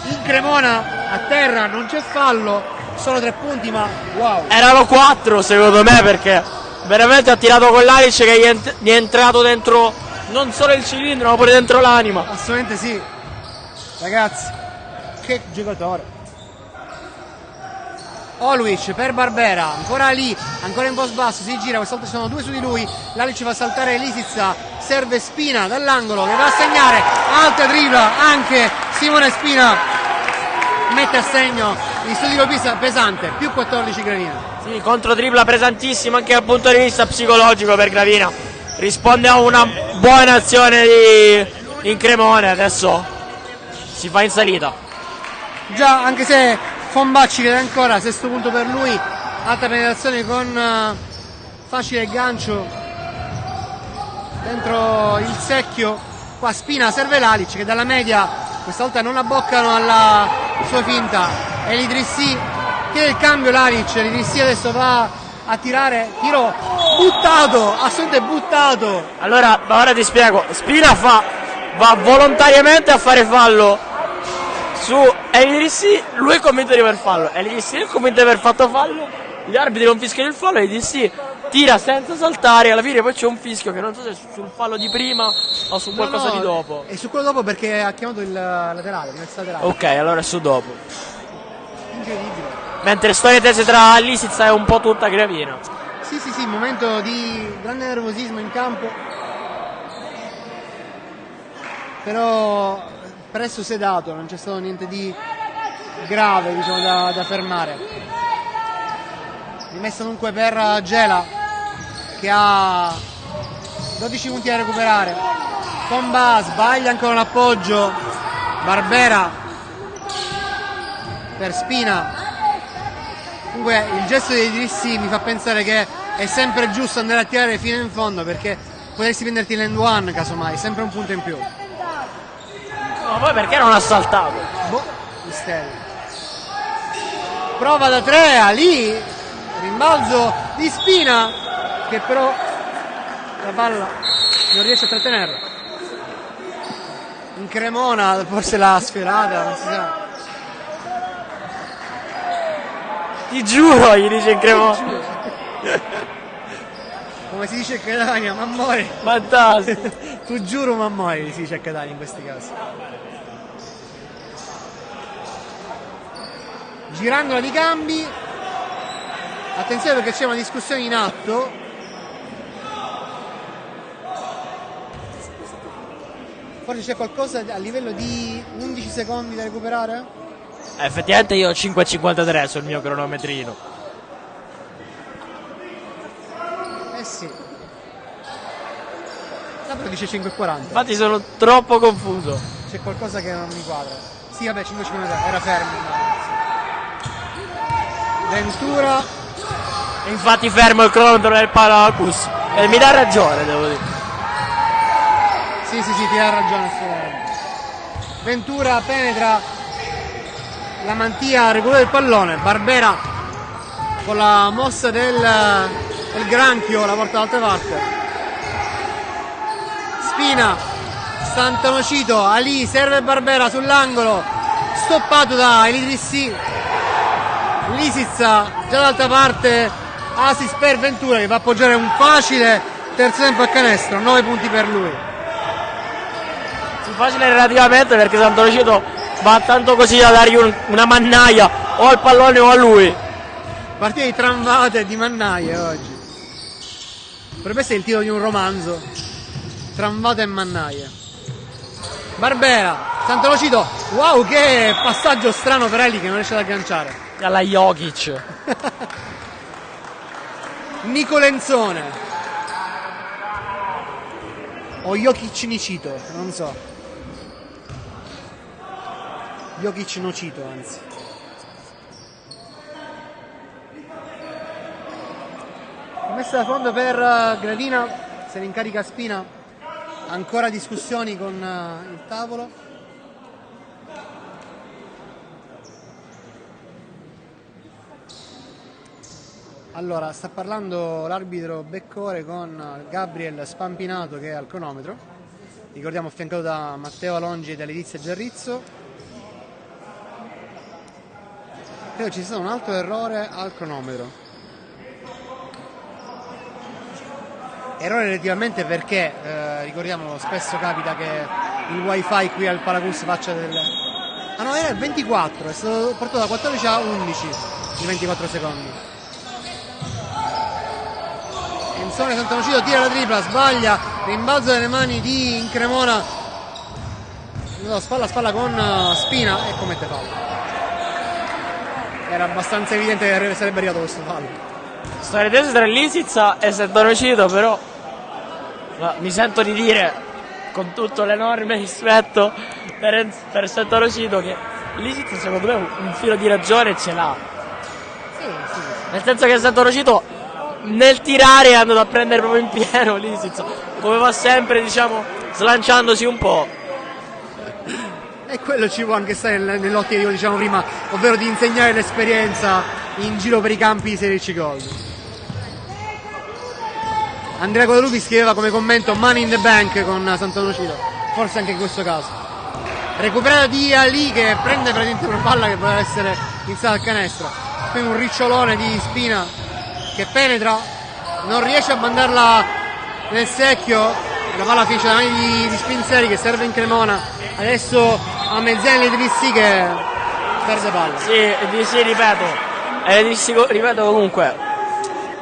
In Cremona a terra non c'è fallo, sono 3 punti, ma wow, erano 4 secondo me, perché veramente ha tirato con l'Alic che gli è entrato dentro non solo il cilindro ma pure dentro l'anima. Assolutamente sì, ragazzi, che giocatore. Oluic per Barbera, ancora lì, ancora in post basso, si gira, questa volta ci sono 2 su di lui, Lalic fa saltare Lisica, serve Spina dall'angolo che va a segnare, altra tripla, anche Simone Spina mette a segno il suo tiro pesante, più 14 Gravina. Sì, contro tripla pesantissima anche dal punto di vista psicologico per Gravina, risponde a una buona azione in Cremone, adesso si fa in salita. Già, anche se Fombacci vede ancora, 6° punto per lui, alta penetrazione con facile gancio dentro il secchio. Qua Spina serve Lalic che dalla media questa volta non abboccano alla sua finta. Elidrissi chiede il cambio, Lalic, Elidrissi adesso va a tirare, tiro buttato, assolutamente buttato. Allora, ora ti spiego, Spina va volontariamente a fare fallo su Elidrissi, lui è convinto di aver fallo, Elidrissi è convinto di aver fatto fallo, gli arbitri non fischiano il fallo, Elidrissi tira senza saltare, alla fine poi c'è un fischio che non so se è sul fallo di prima o su qualcosa di dopo. È su quello dopo perché ha chiamato il laterale, laterale. Ok, allora è su dopo. Incredibile. Mentre storia tese tra Lisica è un po' tutta Gravina. Sì, momento di grande nervosismo in campo, però presto sedato, non c'è stato niente di grave, diciamo, da fermare. Rimessa dunque per Gela che ha 12 punti da recuperare. Tomba sbaglia ancora un appoggio, Barbera per Spina. Comunque il gesto di Idrissi mi fa pensare che è sempre giusto andare a tirare fino in fondo, perché potresti prenderti l'end one casomai, sempre un punto in più. Ma poi perché non ha saltato? Boh, mistero. Prova da 3, Ali, rimbalzo di Spina che però la palla non riesce a trattenerla. in Cremona forse l'ha sferata, non si sa. Ti giuro, gli dice in Cremona. Come si dice a Catania, ma muori. Fantastico. Tu giuro, ma muori, si dice a Catania in questi casi. Girandola di cambi. Attenzione perché c'è una discussione in atto. Forse c'è qualcosa a livello di 11 secondi da recuperare? Effettivamente io ho 5,53 sul mio cronometrino. Eh sì. Però dice 5,40. Infatti sono troppo confuso. C'è qualcosa che non mi quadra. Sì, vabbè, 5,53, era fermo. Ventura. E infatti fermo il cronometro del Palacus. E mi dà ragione, devo dire. Sì, ti ha ragione assolutamente. Ventura penetra la mantia, recupera il pallone. Barbera con la mossa del granchio la porta dall'altra parte. Spina, Santonocito, Ali, serve Barbera sull'angolo, stoppato da Elidrissi. Lisizza già dall'altra parte, assist per Ventura che va a appoggiare un facile terzo tempo a canestro, 9 punti per lui. Facile relativamente perché Santonocito va tanto così da dargli una mannaia o al pallone o a lui. Partita di tramvate e di mannaie oggi. Potrebbe essere il titolo di un romanzo. Tramvate e mannaie. Barbera, Santonocito. Wow, che passaggio strano per Eli che non riesce ad agganciare. Alla Jokic. Nicolenzone. O Jokic Nicito, non so. Jokic Nocito, anzi. Messa da fondo per Gradina, se ne incarica Spina. Ancora discussioni con il tavolo. Allora, sta parlando l'arbitro Beccore con Gabriel Spampinato che è al cronometro. Ricordiamo affiancato da Matteo Alongi e da Letizia Giarrizzo. Credo ci sia stato un altro errore al cronometro. Errore relativamente perché, ricordiamo, spesso capita che il wifi qui al Palacus faccia del... Ah no, era il 24, è stato portato da 14 a 11 in 24 secondi. Enzone Santonocito tira la tripla, sbaglia, rimbalzo delle mani di Incremona. No, spalla a spalla con Spina e commette fallo. Era abbastanza evidente che sarebbe arrivato questo fallo. Storia tesa tra Lisizza e Santonocito, però mi sento di dire con tutto l'enorme rispetto per Santonocito che Lisizza secondo me un filo di ragione ce l'ha. Sì. Nel senso che Santonocito nel tirare è andato a prendere proprio in pieno Lisizza, come va sempre, diciamo, slanciandosi un po'. E quello ci può anche stare nell'ottica che diciamo prima, ovvero di insegnare l'esperienza in giro per i campi di Serie C Gold. Andrea Guadalupi scriveva come commento money in the bank con Santonocito, forse anche in questo caso. Recuperato di Ali che prende praticamente una palla che poteva essere iniziata al canestro. Poi un ricciolone di Spina che penetra, non riesce a mandarla nel secchio, la palla finisce da mani di Spinzeri che serve in Cremona. Adesso a Mezzelli e Drissi che perde palla. Sì, ripeto comunque.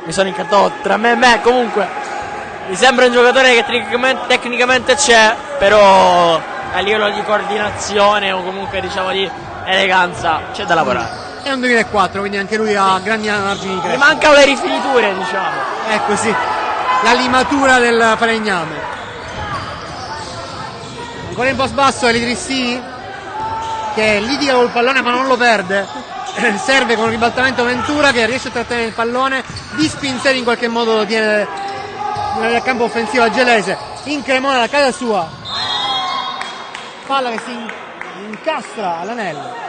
Mi sono incantato tra me e me, comunque. Mi sembra un giocatore che tecnicamente c'è, però a livello di coordinazione o comunque diciamo di eleganza c'è da lavorare. È un 2004, quindi anche lui ha grandi margini di crescita. Mi mancano le rifiniture, diciamo. Ecco sì, la limatura del falegname. Ancora in post basso Elidrissi che litiga col pallone ma non lo perde. Serve con un ribaltamento Ventura che riesce a trattenere il pallone. Di Spinzeri in qualche modo lo tiene nel campo offensivo a Gelese. In Cremona da casa sua. Palla che si incastra all'anello.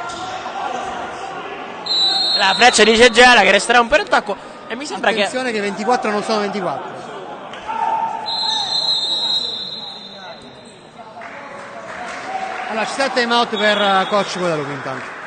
La freccia di Cegela che resterà un po' in attacco. E mi sembra Attenzione che 24 non sono 24. Allora ci sta il time out per coach Guadalupe intanto.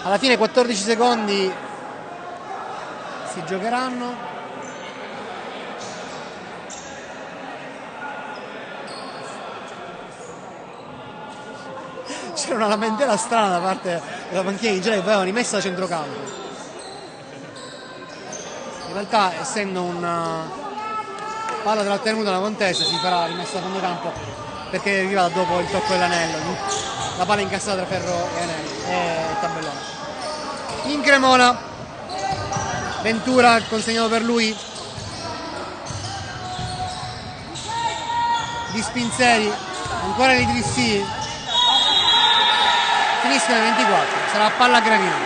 Alla fine 14 secondi si giocheranno. C'era una lamentela strana da parte della panchina di Gela che avevano rimessa da centrocampo. In realtà, essendo una palla trattenuta una contesa, si farà rimessa da fondo campo perché è arrivata dopo il tocco dell'anello. La palla incassata tra ferro e anello e tabellone. In Cremona Ventura consegnato per lui Di Spinzeri, ancora l'Idrissi, finiscono ai 24, sarà palla Gravina,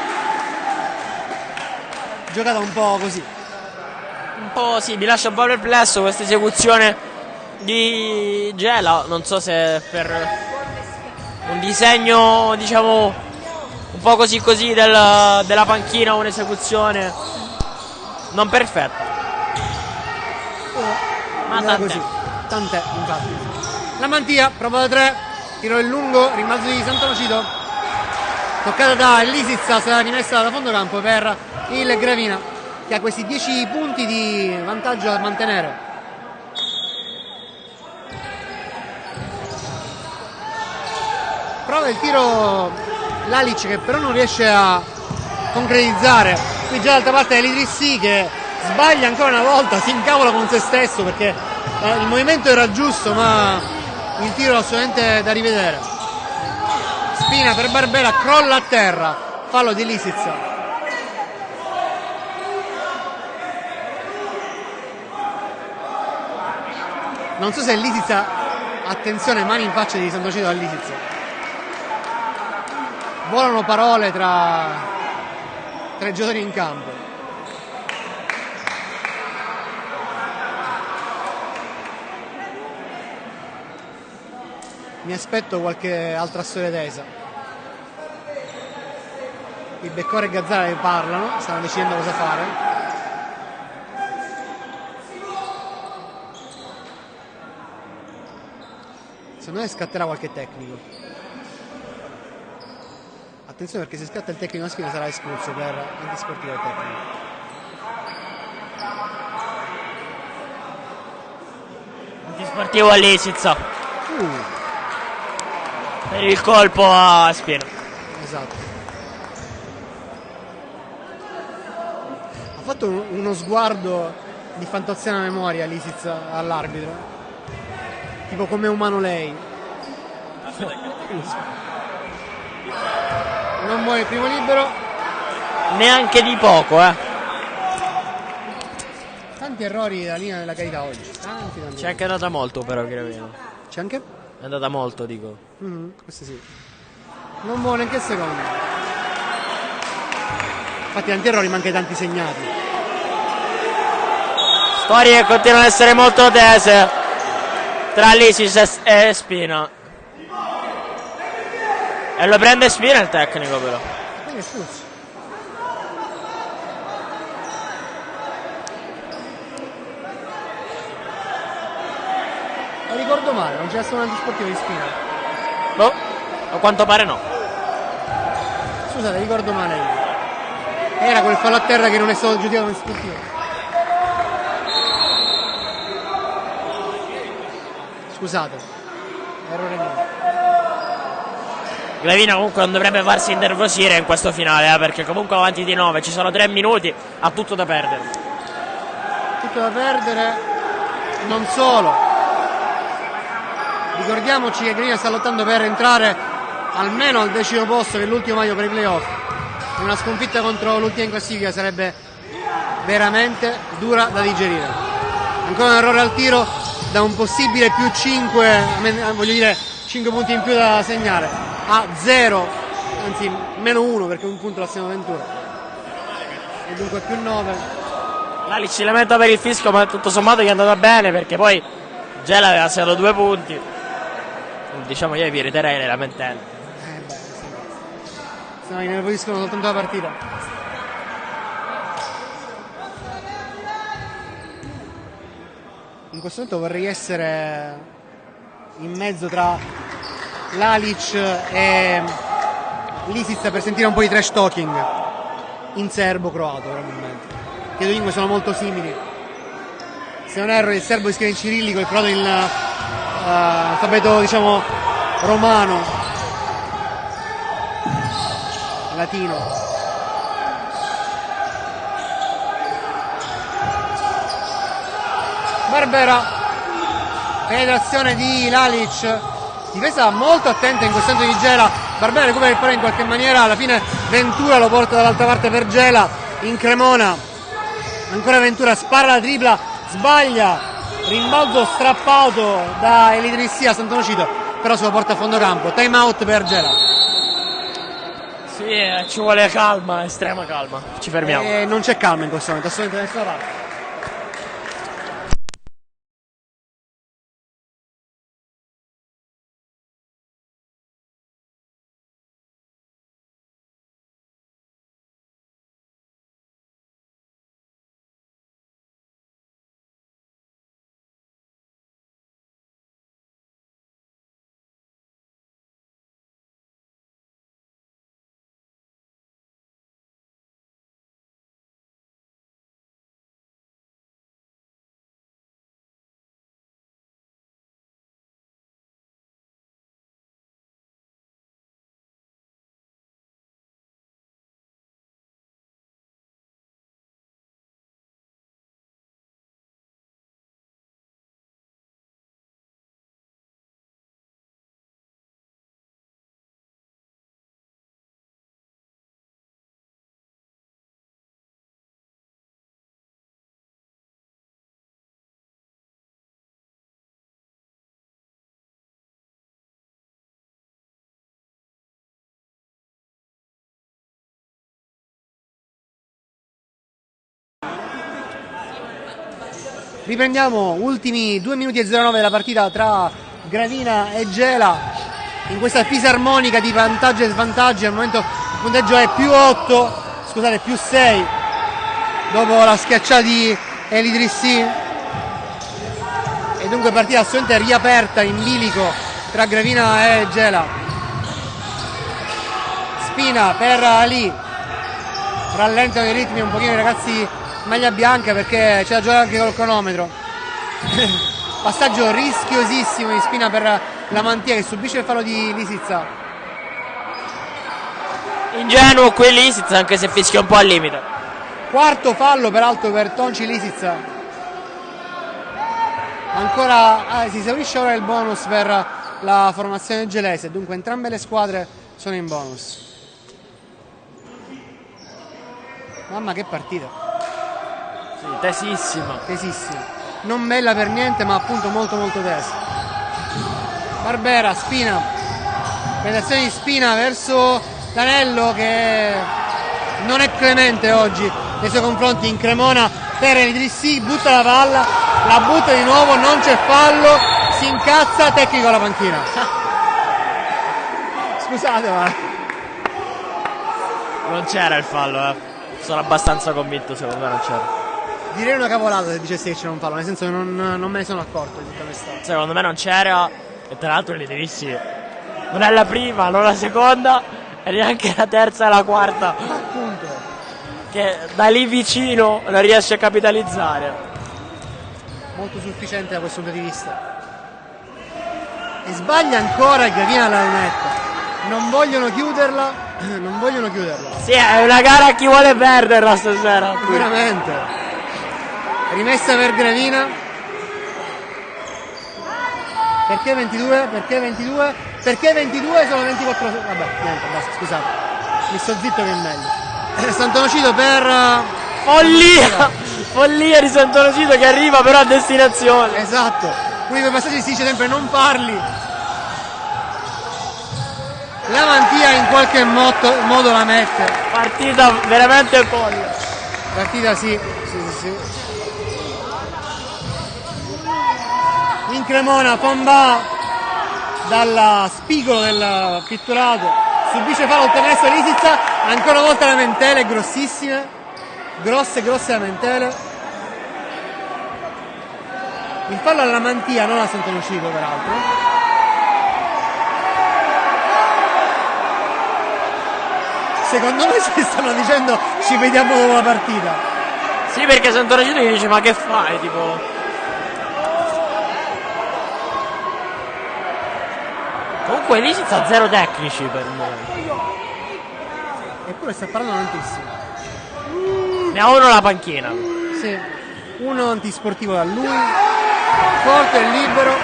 giocata un po' così, un po' sì, mi lascia un po' perplesso questa esecuzione di Gela, non so se per un disegno diciamo un po' così della panchina, un'esecuzione non perfetta, ma tant'è infatti. La Mantia prova da 3, tiro in lungo, rimbalzo di Sant'Onofrio, toccata da Lisizza, sarà rimessa da fondo campo per il Gravina che ha questi 10 punti di vantaggio da mantenere. Prova il tiro Lalic che però non riesce a concretizzare. Qui già d'altra parte l'Idrissi che sbaglia ancora una volta, si incavola con se stesso perché il movimento era giusto ma il tiro assolutamente da rivedere. Spina per Barbera, crolla a terra, fallo di Lisizza. Non so se Lisizza, attenzione, mani in faccia di Sant'Onofrio da Lisizza. Volano parole tra i giocatori in campo. Mi aspetto qualche altra storia tesa. Il Beccore e Gazzara che parlano, stanno decidendo cosa fare. Secondo me scatterà qualche tecnico. Attenzione perché se scatta il tecnico maschile sarà espulso per antisportivo del tecnico. Antisportivo a Lisizza per il colpo a Spina. Esatto. Ha fatto uno sguardo di fantaziana memoria Lisizza all'arbitro, tipo come umano lei. Non muore il primo libero. Neanche di poco, Tanti errori dalla linea della carità oggi. Tanti. C'è anche andata molto però, Gravino. C'è anche? È andata molto, dico. Questo sì. Non muove neanche secondo. Infatti tanti errori, ma anche tanti segnati. Storie che continuano ad essere molto tese tra Lisic e Spina. E lo prende Spina il tecnico però. Quindi è espulso. Lo ricordo male, non c'è stato un antisportivo di Spina. Boh, a quanto pare no. Scusate, ricordo male io. Era quel fallo a terra che non è stato giudicato come sportivo. Scusate, errore mio. Gravina comunque non dovrebbe farsi innervosire in questo finale, perché comunque avanti di 9, ci sono 3 minuti, ha tutto da perdere. Tutto da perdere, non solo. Ricordiamoci che Gravina sta lottando per entrare almeno al 10° posto, che è l'ultimo maglio per i playoff. Una sconfitta contro l'ultima in classifica sarebbe veramente dura da digerire. Ancora un errore al tiro da un possibile più 5, voglio dire 5 punti in più da segnare, a 0, anzi meno 1 perché un punto l'assegno Ventura. E dunque più 9. Lalic si lamenta per il fischio, ma tutto sommato gli è andata bene perché poi Gela aveva segnato 2 punti. Diciamo io eviterei le lamentele. Beh, sì. Se no innervosiscono soltanto la partita. In questo momento vorrei essere in mezzo tra Lalic e Lisic per sentire un po' di trash talking in serbo-croato probabilmente. Le due lingue sono molto simili. Se non erro il serbo si scrive in cirillico, il croato in alfabeto diciamo romano, latino. Barbera, penetrazione di Lalic, difesa molto attenta in questo momento di Gela. Barbera recupera il pallone in qualche maniera, alla fine Ventura lo porta dall'altra parte per Gela in Cremona. Ancora Ventura, spara la tripla, sbaglia, rimbalzo strappato da Elidrissi a Sant'Onofrio, però se lo porta a fondo campo. Time out per Gela. Sì, ci vuole calma, estrema calma. Ci fermiamo. Non c'è calma in questo momento, assolutamente da nessuna parte. Riprendiamo, ultimi 2 minuti e 09 della partita tra Gravina e Gela in questa fisarmonica di vantaggi e svantaggi. Al momento il punteggio è più 8, scusate, più 6 dopo la schiacciata di Elidrissi, e dunque partita assolutamente riaperta in bilico tra Gravina e Gela. Spina per Ali, rallentano i ritmi un pochino i ragazzi maglia bianca perché c'è da giocare anche col cronometro. Passaggio rischiosissimo di Spina per la Mantia che subisce il fallo di Lisica. Ingenuo qui Lisic, anche se fischia un po' al limite. Quarto fallo peraltro per Tonci Lisica. Ancora si esaurisce ora il bonus per la formazione gelese, dunque entrambe le squadre sono in bonus. Mamma che partita. Tesissima. Non bella per niente, ma appunto molto molto tesa. Barbera, Spina, penetrazione di Spina verso l'anello che non è clemente oggi nei suoi confronti in Cremona. Per Idrissi, butta la palla, la butta di nuovo, non c'è fallo, si incazza, tecnico alla panchina. Scusate, ma non c'era il fallo, sono abbastanza convinto, secondo me non c'era. Direi una cavolata se dicessi che c'era un fallo, nel senso che non me ne sono accorto di tutta questa. Secondo me non c'era, e tra l'altro l'Idrissi non è la prima, non la seconda e neanche la terza e la quarta, Appunto. che da lì vicino non riesce a capitalizzare. Molto sufficiente da questo punto di vista. E sbaglia ancora il Gravina alla lunetta. Non vogliono chiuderla. Non vogliono chiuderla. Sì, è una gara a chi vuole perderla stasera. Veramente. Rimessa per Gravina. Perché 22? Perché 22? Perché 22? Sono 24. Vabbè, niente, basta, scusate. Mi sto zitto che è meglio. Sant'Onofrio per Follia! Follia di Sant'Onofrio che arriva però a destinazione. esatto. Qui quei passaggi si dice sempre non parli. La Mantia in qualche modo la mette. Partita veramente folle. Partita sì. In Cremona Pombà dalla spigolo del pitturato subisce fallo ottenesto Lisizza, ancora una volta lamentele grossissime, grosse lamentele. Il fallo alla Mantia, non a Sant'Onofrio peraltro. Secondo me ci stanno dicendo ci vediamo dopo la partita. Sì, perché Sant'Onofrio gli dice ma che fai, tipo. Comunque Lisizza ha 0 tecnici per me. Eppure sta parlando tantissimo. Ne ha uno la panchina. Sì, uno antisportivo da lui, forte e libero.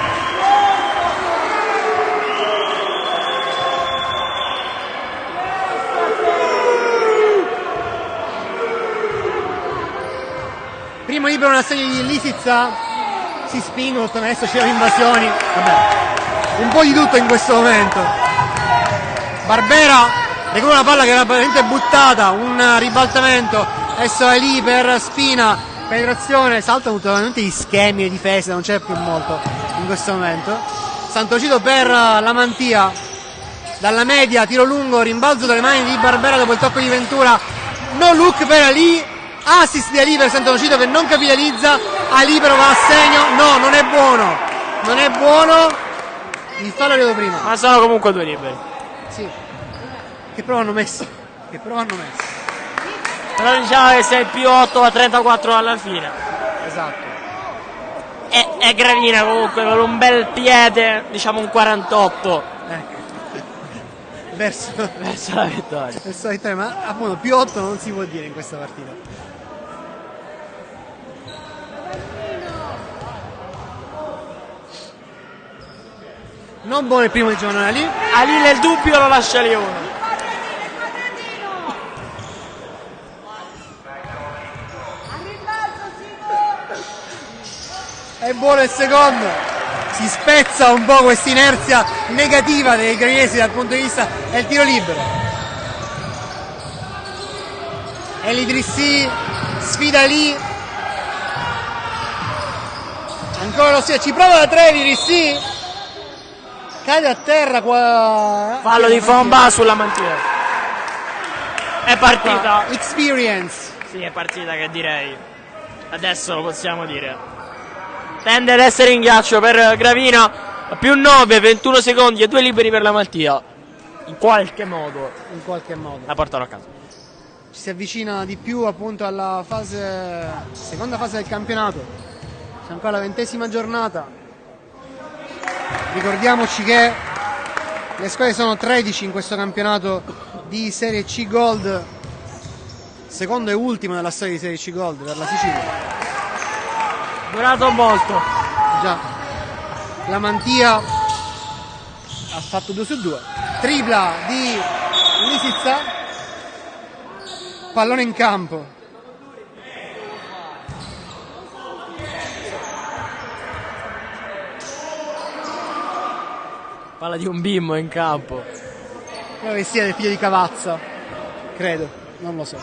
Primo libero una serie di Lisizza, si spingono, adesso c'è invasioni, vabbè, un po' di tutto in questo momento. Barbera recupera una palla che era praticamente buttata, un ribaltamento, adesso è lì per Spina, penetrazione, saltano totalmente gli schemi e difese, non c'è più molto in questo momento. Sant'Onofrio per la Mantia, dalla media, tiro lungo, rimbalzo dalle mani di Barbera dopo il tocco di Ventura, no look per Ali, assist di Ali per Sant'Onofrio che non capitalizza, Ali però va a segno, no, non è buono, il fallo arrivato prima. Ma sono comunque 2 liberi. Sì, che prova hanno messo. Però diciamo che sei più 8 a 34 alla fine. Esatto. È Gravina comunque con un bel piede, diciamo un 48 Verso verso la vittoria. la vittoria, ma appunto più 8 non si può dire in questa partita. Non buono il primo di Giovanni Ali. Ali nel dubbio lo lascia lì uno. È buono il secondo. Si spezza un po' questa inerzia negativa dei gravinesi dal punto di vista del tiro libero. Elidrissi sfida lì. Ancora lo ci prova da 3 Elidrissi. Cade a terra qua. Fallo di Fomba sulla Mantia. È partita. Experience. Sì, è partita che direi. Adesso lo possiamo dire. Tende ad essere in ghiaccio per Gravina. Più 9, 21 secondi e 2 liberi per la Mantia. In qualche modo la portano a casa. Ci si avvicina di più appunto alla seconda fase del campionato. C'è ancora la 20ª giornata. Ricordiamoci che le squadre sono 13 in questo campionato di Serie C Gold, secondo e ultimo nella storia di Serie C Gold per la Sicilia. Durato molto. Già, la Mantia ha fatto 2 su 2. Tripla di Lisizza, pallone in campo. Palla di un bimbo in campo. Credo che sia del figlio di Cavazza, credo, non lo so.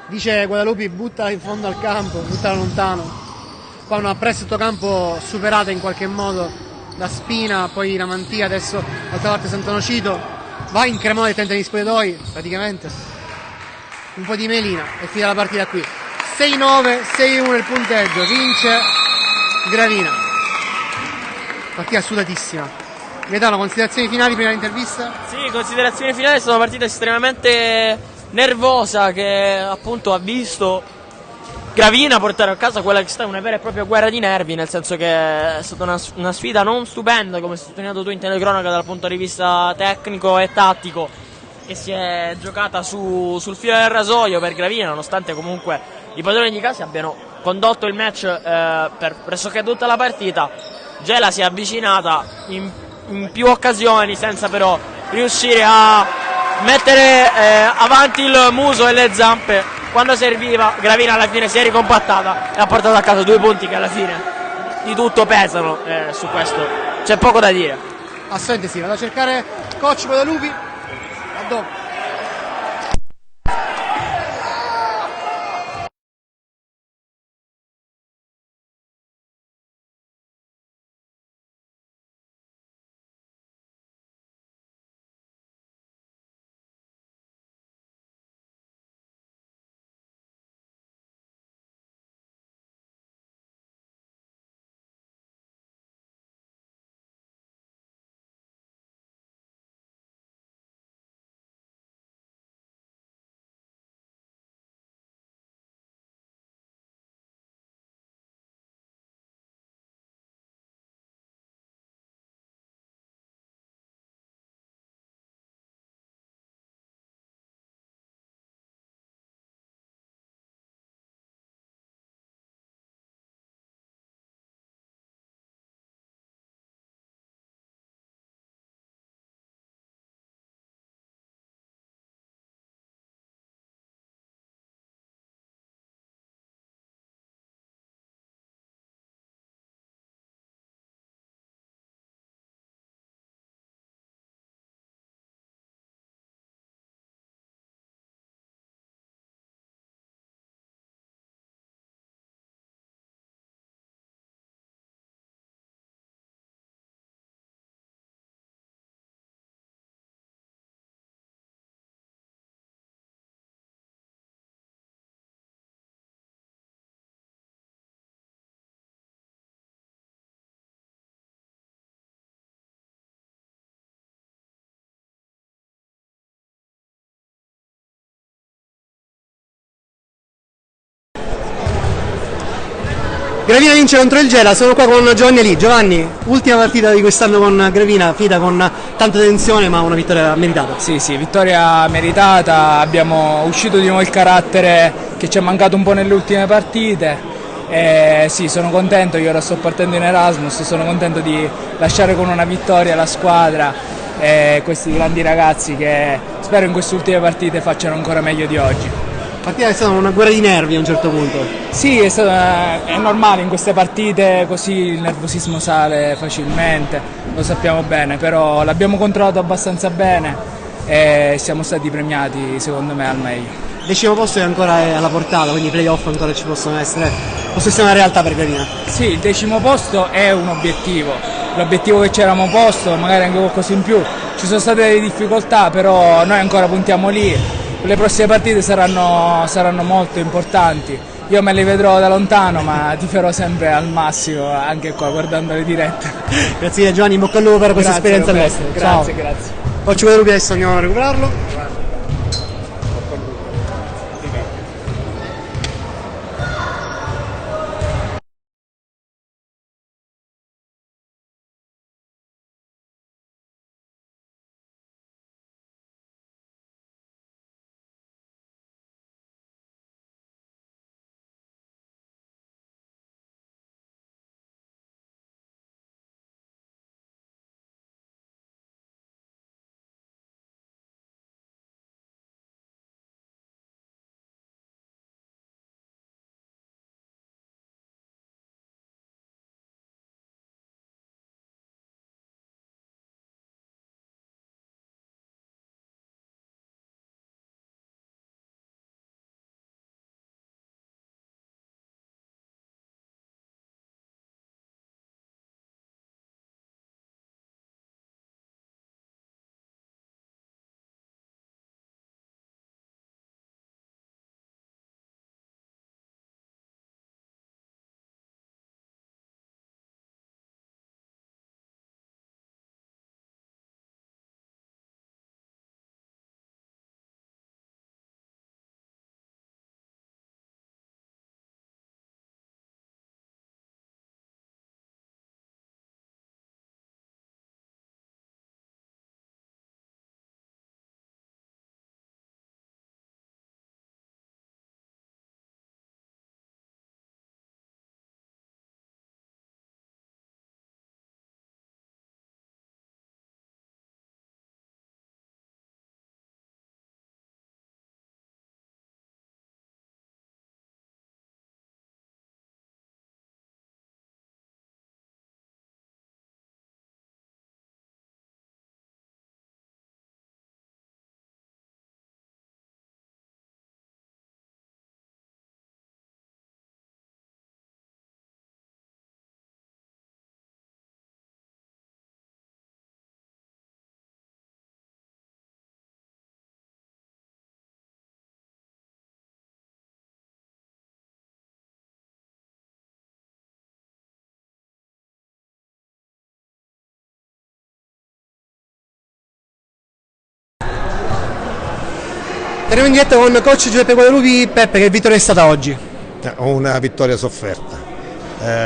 Dice Guadalupi, buttala in fondo al campo, buttala lontano. Qua una pressa campo superata in qualche modo da Spina, poi la Mantia, adesso d'altra parte Sant'Onofrio. Va in Cremona, tenta gli spogliatoi, praticamente. Un po' di melina e finita la partita qui. 6-9, 6-1 il punteggio, vince Gravina. Partita sudatissima. Gaetano, considerazioni finali prima dell'intervista? Sì, considerazioni finali, è stata una partita estremamente nervosa che appunto ha visto Gravina portare a casa quella che è stata una vera e propria guerra di nervi, nel senso che è stata una sfida non stupenda, come hai sottolineato tu in telecronaca, dal punto di vista tecnico e tattico, che si è giocata sul filo del rasoio per Gravina, nonostante comunque i padroni di casa abbiano condotto il match per pressoché tutta la partita. Gela si è avvicinata in più occasioni senza però riuscire a mettere avanti il muso e le zampe. Quando serviva, Gravina alla fine si è ricompattata e ha portato a casa 2 punti che alla fine di tutto pesano, su questo c'è poco da dire. Assolutamente sì, vado a cercare coach Guadalupi. A dopo. Gravina vince contro il Gela, sono qua con Giovanni Lì. Giovanni, ultima partita di quest'anno con Gravina, finita con tanta tensione ma una vittoria meritata. Sì, vittoria meritata, abbiamo uscito di nuovo il carattere che ci è mancato un po' nelle ultime partite. Sì, sono contento, io ora sto partendo in Erasmus, sono contento di lasciare con una vittoria la squadra e questi grandi ragazzi che spero in queste ultime partite facciano ancora meglio di oggi. La partita è stata una guerra di nervi a un certo punto. Sì, è normale in queste partite, così il nervosismo sale facilmente, lo sappiamo bene, però l'abbiamo controllato abbastanza bene e siamo stati premiati secondo me al meglio. Il 10° posto è ancora alla portata, quindi i playoff ancora ci possono essere, possono essere una realtà per Gravina. Sì, il 10° posto è un obiettivo, l'obiettivo che ci eravamo posto, magari anche qualcosa in più, ci sono state delle difficoltà, però noi ancora puntiamo lì. Le prossime partite saranno molto importanti, io me le vedrò da lontano ma tiferò sempre al massimo anche qua guardando le dirette. Grazie Giovanni, in bocca al lupo per questa esperienza all'estero. Grazie, grazie. Oggi Guadalupi, adesso andiamo a recuperarlo. Torniamo in diretta con coach Giuseppe Guadalupi. Peppe, che vittoria è stata oggi? Una vittoria sofferta.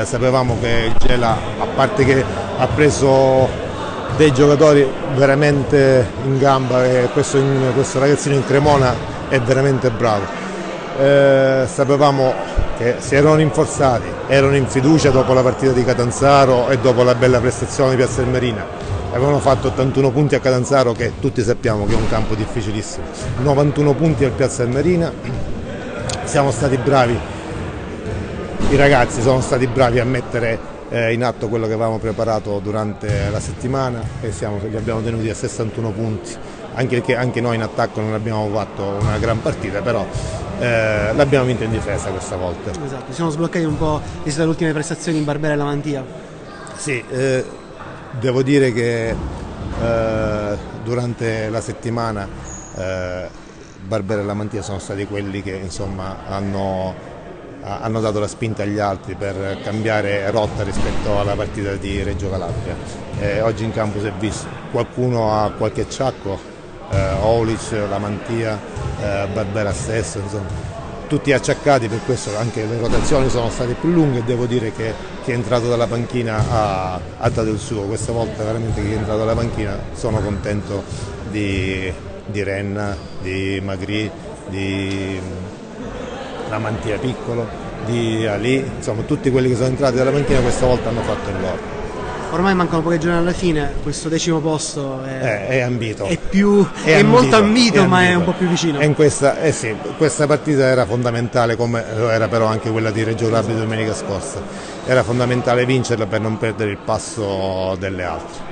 Sapevamo che il Gela, a parte che ha preso dei giocatori veramente in gamba, e questo ragazzino in Cremona è veramente bravo. Sapevamo che si erano rinforzati, erano in fiducia dopo la partita di Catanzaro e dopo la bella prestazione di Piazza Armerina. Avevano fatto 81 punti a Catanzaro, che tutti sappiamo che è un campo difficilissimo, 91 punti al Piazza Armerina. Siamo stati bravi, i ragazzi sono stati bravi a mettere in atto quello che avevamo preparato durante la settimana e li abbiamo tenuti a 61 punti, anche perché anche noi in attacco non abbiamo fatto una gran partita, però l'abbiamo vinta in difesa questa volta. Esatto, siamo sbloccati un po' le ultime prestazioni in Barbera e Lamantia. Sì, devo dire che durante la settimana Barbera e Lamantia sono stati quelli che insomma hanno dato la spinta agli altri per cambiare rotta rispetto alla partita di Reggio Calabria. Oggi in campo si è visto, qualcuno ha qualche acciacco, Olic, Lamantia, Barbera stesso, insomma tutti acciaccati, per questo anche le rotazioni sono state più lunghe e devo dire che chi è entrato dalla panchina ha dato il suo. Questa volta veramente chi è entrato dalla panchina sono contento di Renna, di Magri, di Lamantia Piccolo, di Ali, insomma tutti quelli che sono entrati dalla panchina questa volta hanno fatto il loro. Ormai mancano pochi giorni alla fine, questo 10° posto è ambito. È molto ambito, ma è un po' più vicino. E questa partita era fondamentale, come lo era però anche quella di Reggio Calabria domenica scorsa. Era fondamentale vincerla per non perdere il passo delle altre.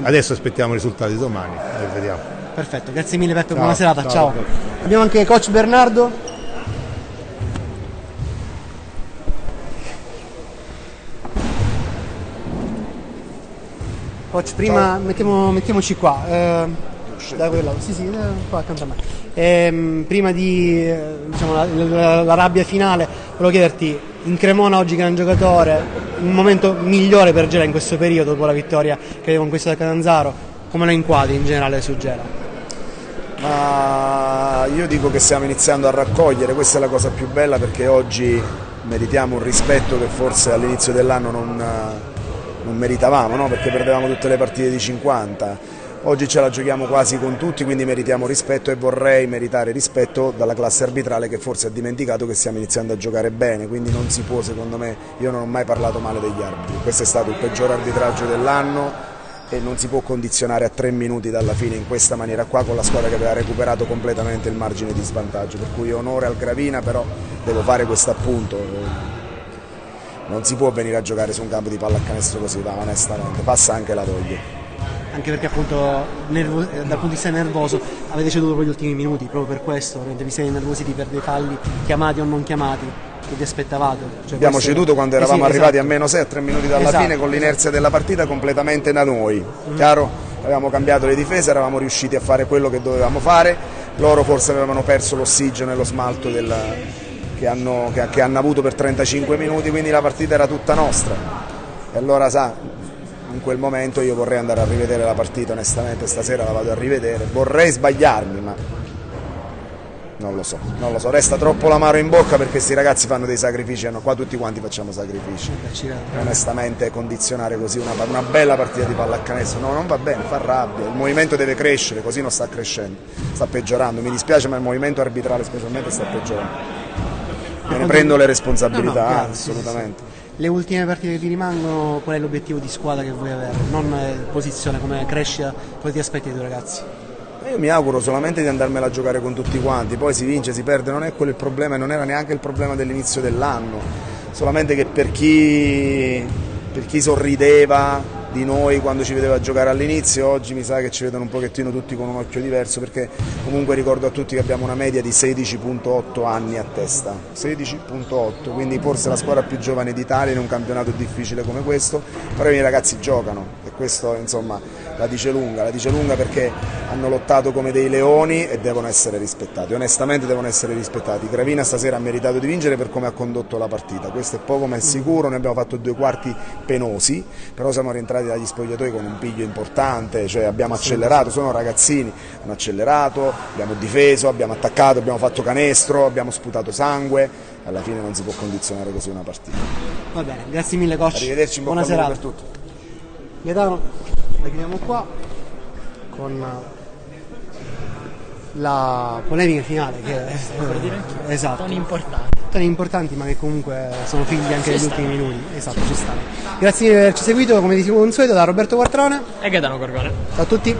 Adesso aspettiamo i risultati domani e vediamo. Perfetto, grazie mille Peppe, buona serata, ciao. Abbiamo anche coach Bernardo. Coach, prima mettiamoci qua, da quel lato, sì, qua accanto a me. Prima di diciamo, la rabbia finale, volevo chiederti, in Cremona oggi gran giocatore, un momento migliore per Gela in questo periodo dopo la vittoria che abbiamo conquistato a Catanzaro, come lo inquadri in generale su Gela? Ma io dico che stiamo iniziando a raccogliere, questa è la cosa più bella, perché oggi meritiamo un rispetto che forse all'inizio dell'anno non meritavamo, no? Perché perdevamo tutte le partite di 50, oggi ce la giochiamo quasi con tutti, quindi meritiamo rispetto e vorrei meritare rispetto dalla classe arbitrale che forse ha dimenticato che stiamo iniziando a giocare bene, quindi non si può, secondo me, io non ho mai parlato male degli arbitri, questo è stato il peggior arbitraggio dell'anno e non si può condizionare a 3 minuti dalla fine in questa maniera qua con la squadra che aveva recuperato completamente il margine di svantaggio, per cui onore al Gravina, però devo fare questo appunto. Non si può venire a giocare su un campo di pallacanestro così, onestamente, passa anche la voglia. Anche perché appunto dal punto di vista nervoso avete ceduto gli ultimi minuti, proprio per questo, vi siete nervositi per dei falli chiamati o non chiamati, che vi aspettavate. Cioè, abbiamo ceduto quando eravamo arrivati esatto. a -6 a 3 minuti dalla fine con l'inerzia della partita completamente da noi, chiaro? Avevamo cambiato le difese, eravamo riusciti a fare quello che dovevamo fare, loro forse avevano perso l'ossigeno e lo smalto che hanno avuto per 35 minuti, quindi la partita era tutta nostra e allora in quel momento io vorrei andare a rivedere la partita, onestamente stasera la vado a rivedere, vorrei sbagliarmi ma non lo so, resta troppo l'amaro in bocca perché questi ragazzi fanno dei sacrifici, qua tutti quanti facciamo sacrifici, onestamente condizionare così una bella partita di pallacanestro non va bene, fa rabbia, il movimento deve crescere, così non sta crescendo, sta peggiorando, mi dispiace ma il movimento arbitrale specialmente sta peggiorando. Me ne prendo le responsabilità, assolutamente. Sì. Le ultime partite che vi rimangono, qual è l'obiettivo di squadra che vuoi avere? Non posizione, come crescita, cosa ti aspetti dai tuoi ragazzi? Io mi auguro solamente di andarmela a giocare con tutti quanti, poi si vince, si perde, non è quello il problema e non era neanche il problema dell'inizio dell'anno, solamente che per chi sorrideva di noi quando ci vedeva giocare all'inizio, oggi mi sa che ci vedono un pochettino tutti con un occhio diverso, perché comunque ricordo a tutti che abbiamo una media di 16,8 anni a testa, 16,8, quindi forse la squadra più giovane d'Italia in un campionato difficile come questo, però i miei ragazzi giocano e questo insomma la dice lunga perché hanno lottato come dei leoni e devono essere rispettati, onestamente devono essere rispettati. Gravina stasera ha meritato di vincere per come ha condotto la partita, questo è poco ma è sicuro. Noi abbiamo fatto 2 quarti penosi, però siamo rientrati dagli spogliatoi con un piglio importante, cioè abbiamo accelerato, sono ragazzini, hanno accelerato, abbiamo difeso, abbiamo attaccato, abbiamo fatto canestro, abbiamo sputato sangue, alla fine non si può condizionare così una partita. Va bene, grazie mille coach. Arrivederci, buona serata per tutti. Gaetano, la chiudiamo qua con la polemica finale che esatto, toni importanti ma che comunque sono figli anche degli ultimi minuti. Esatto, ci stanno. Grazie di averci seguito, come di consueto, da Roberto Quartrone e Gaetano Gorgone. ciao a tutti.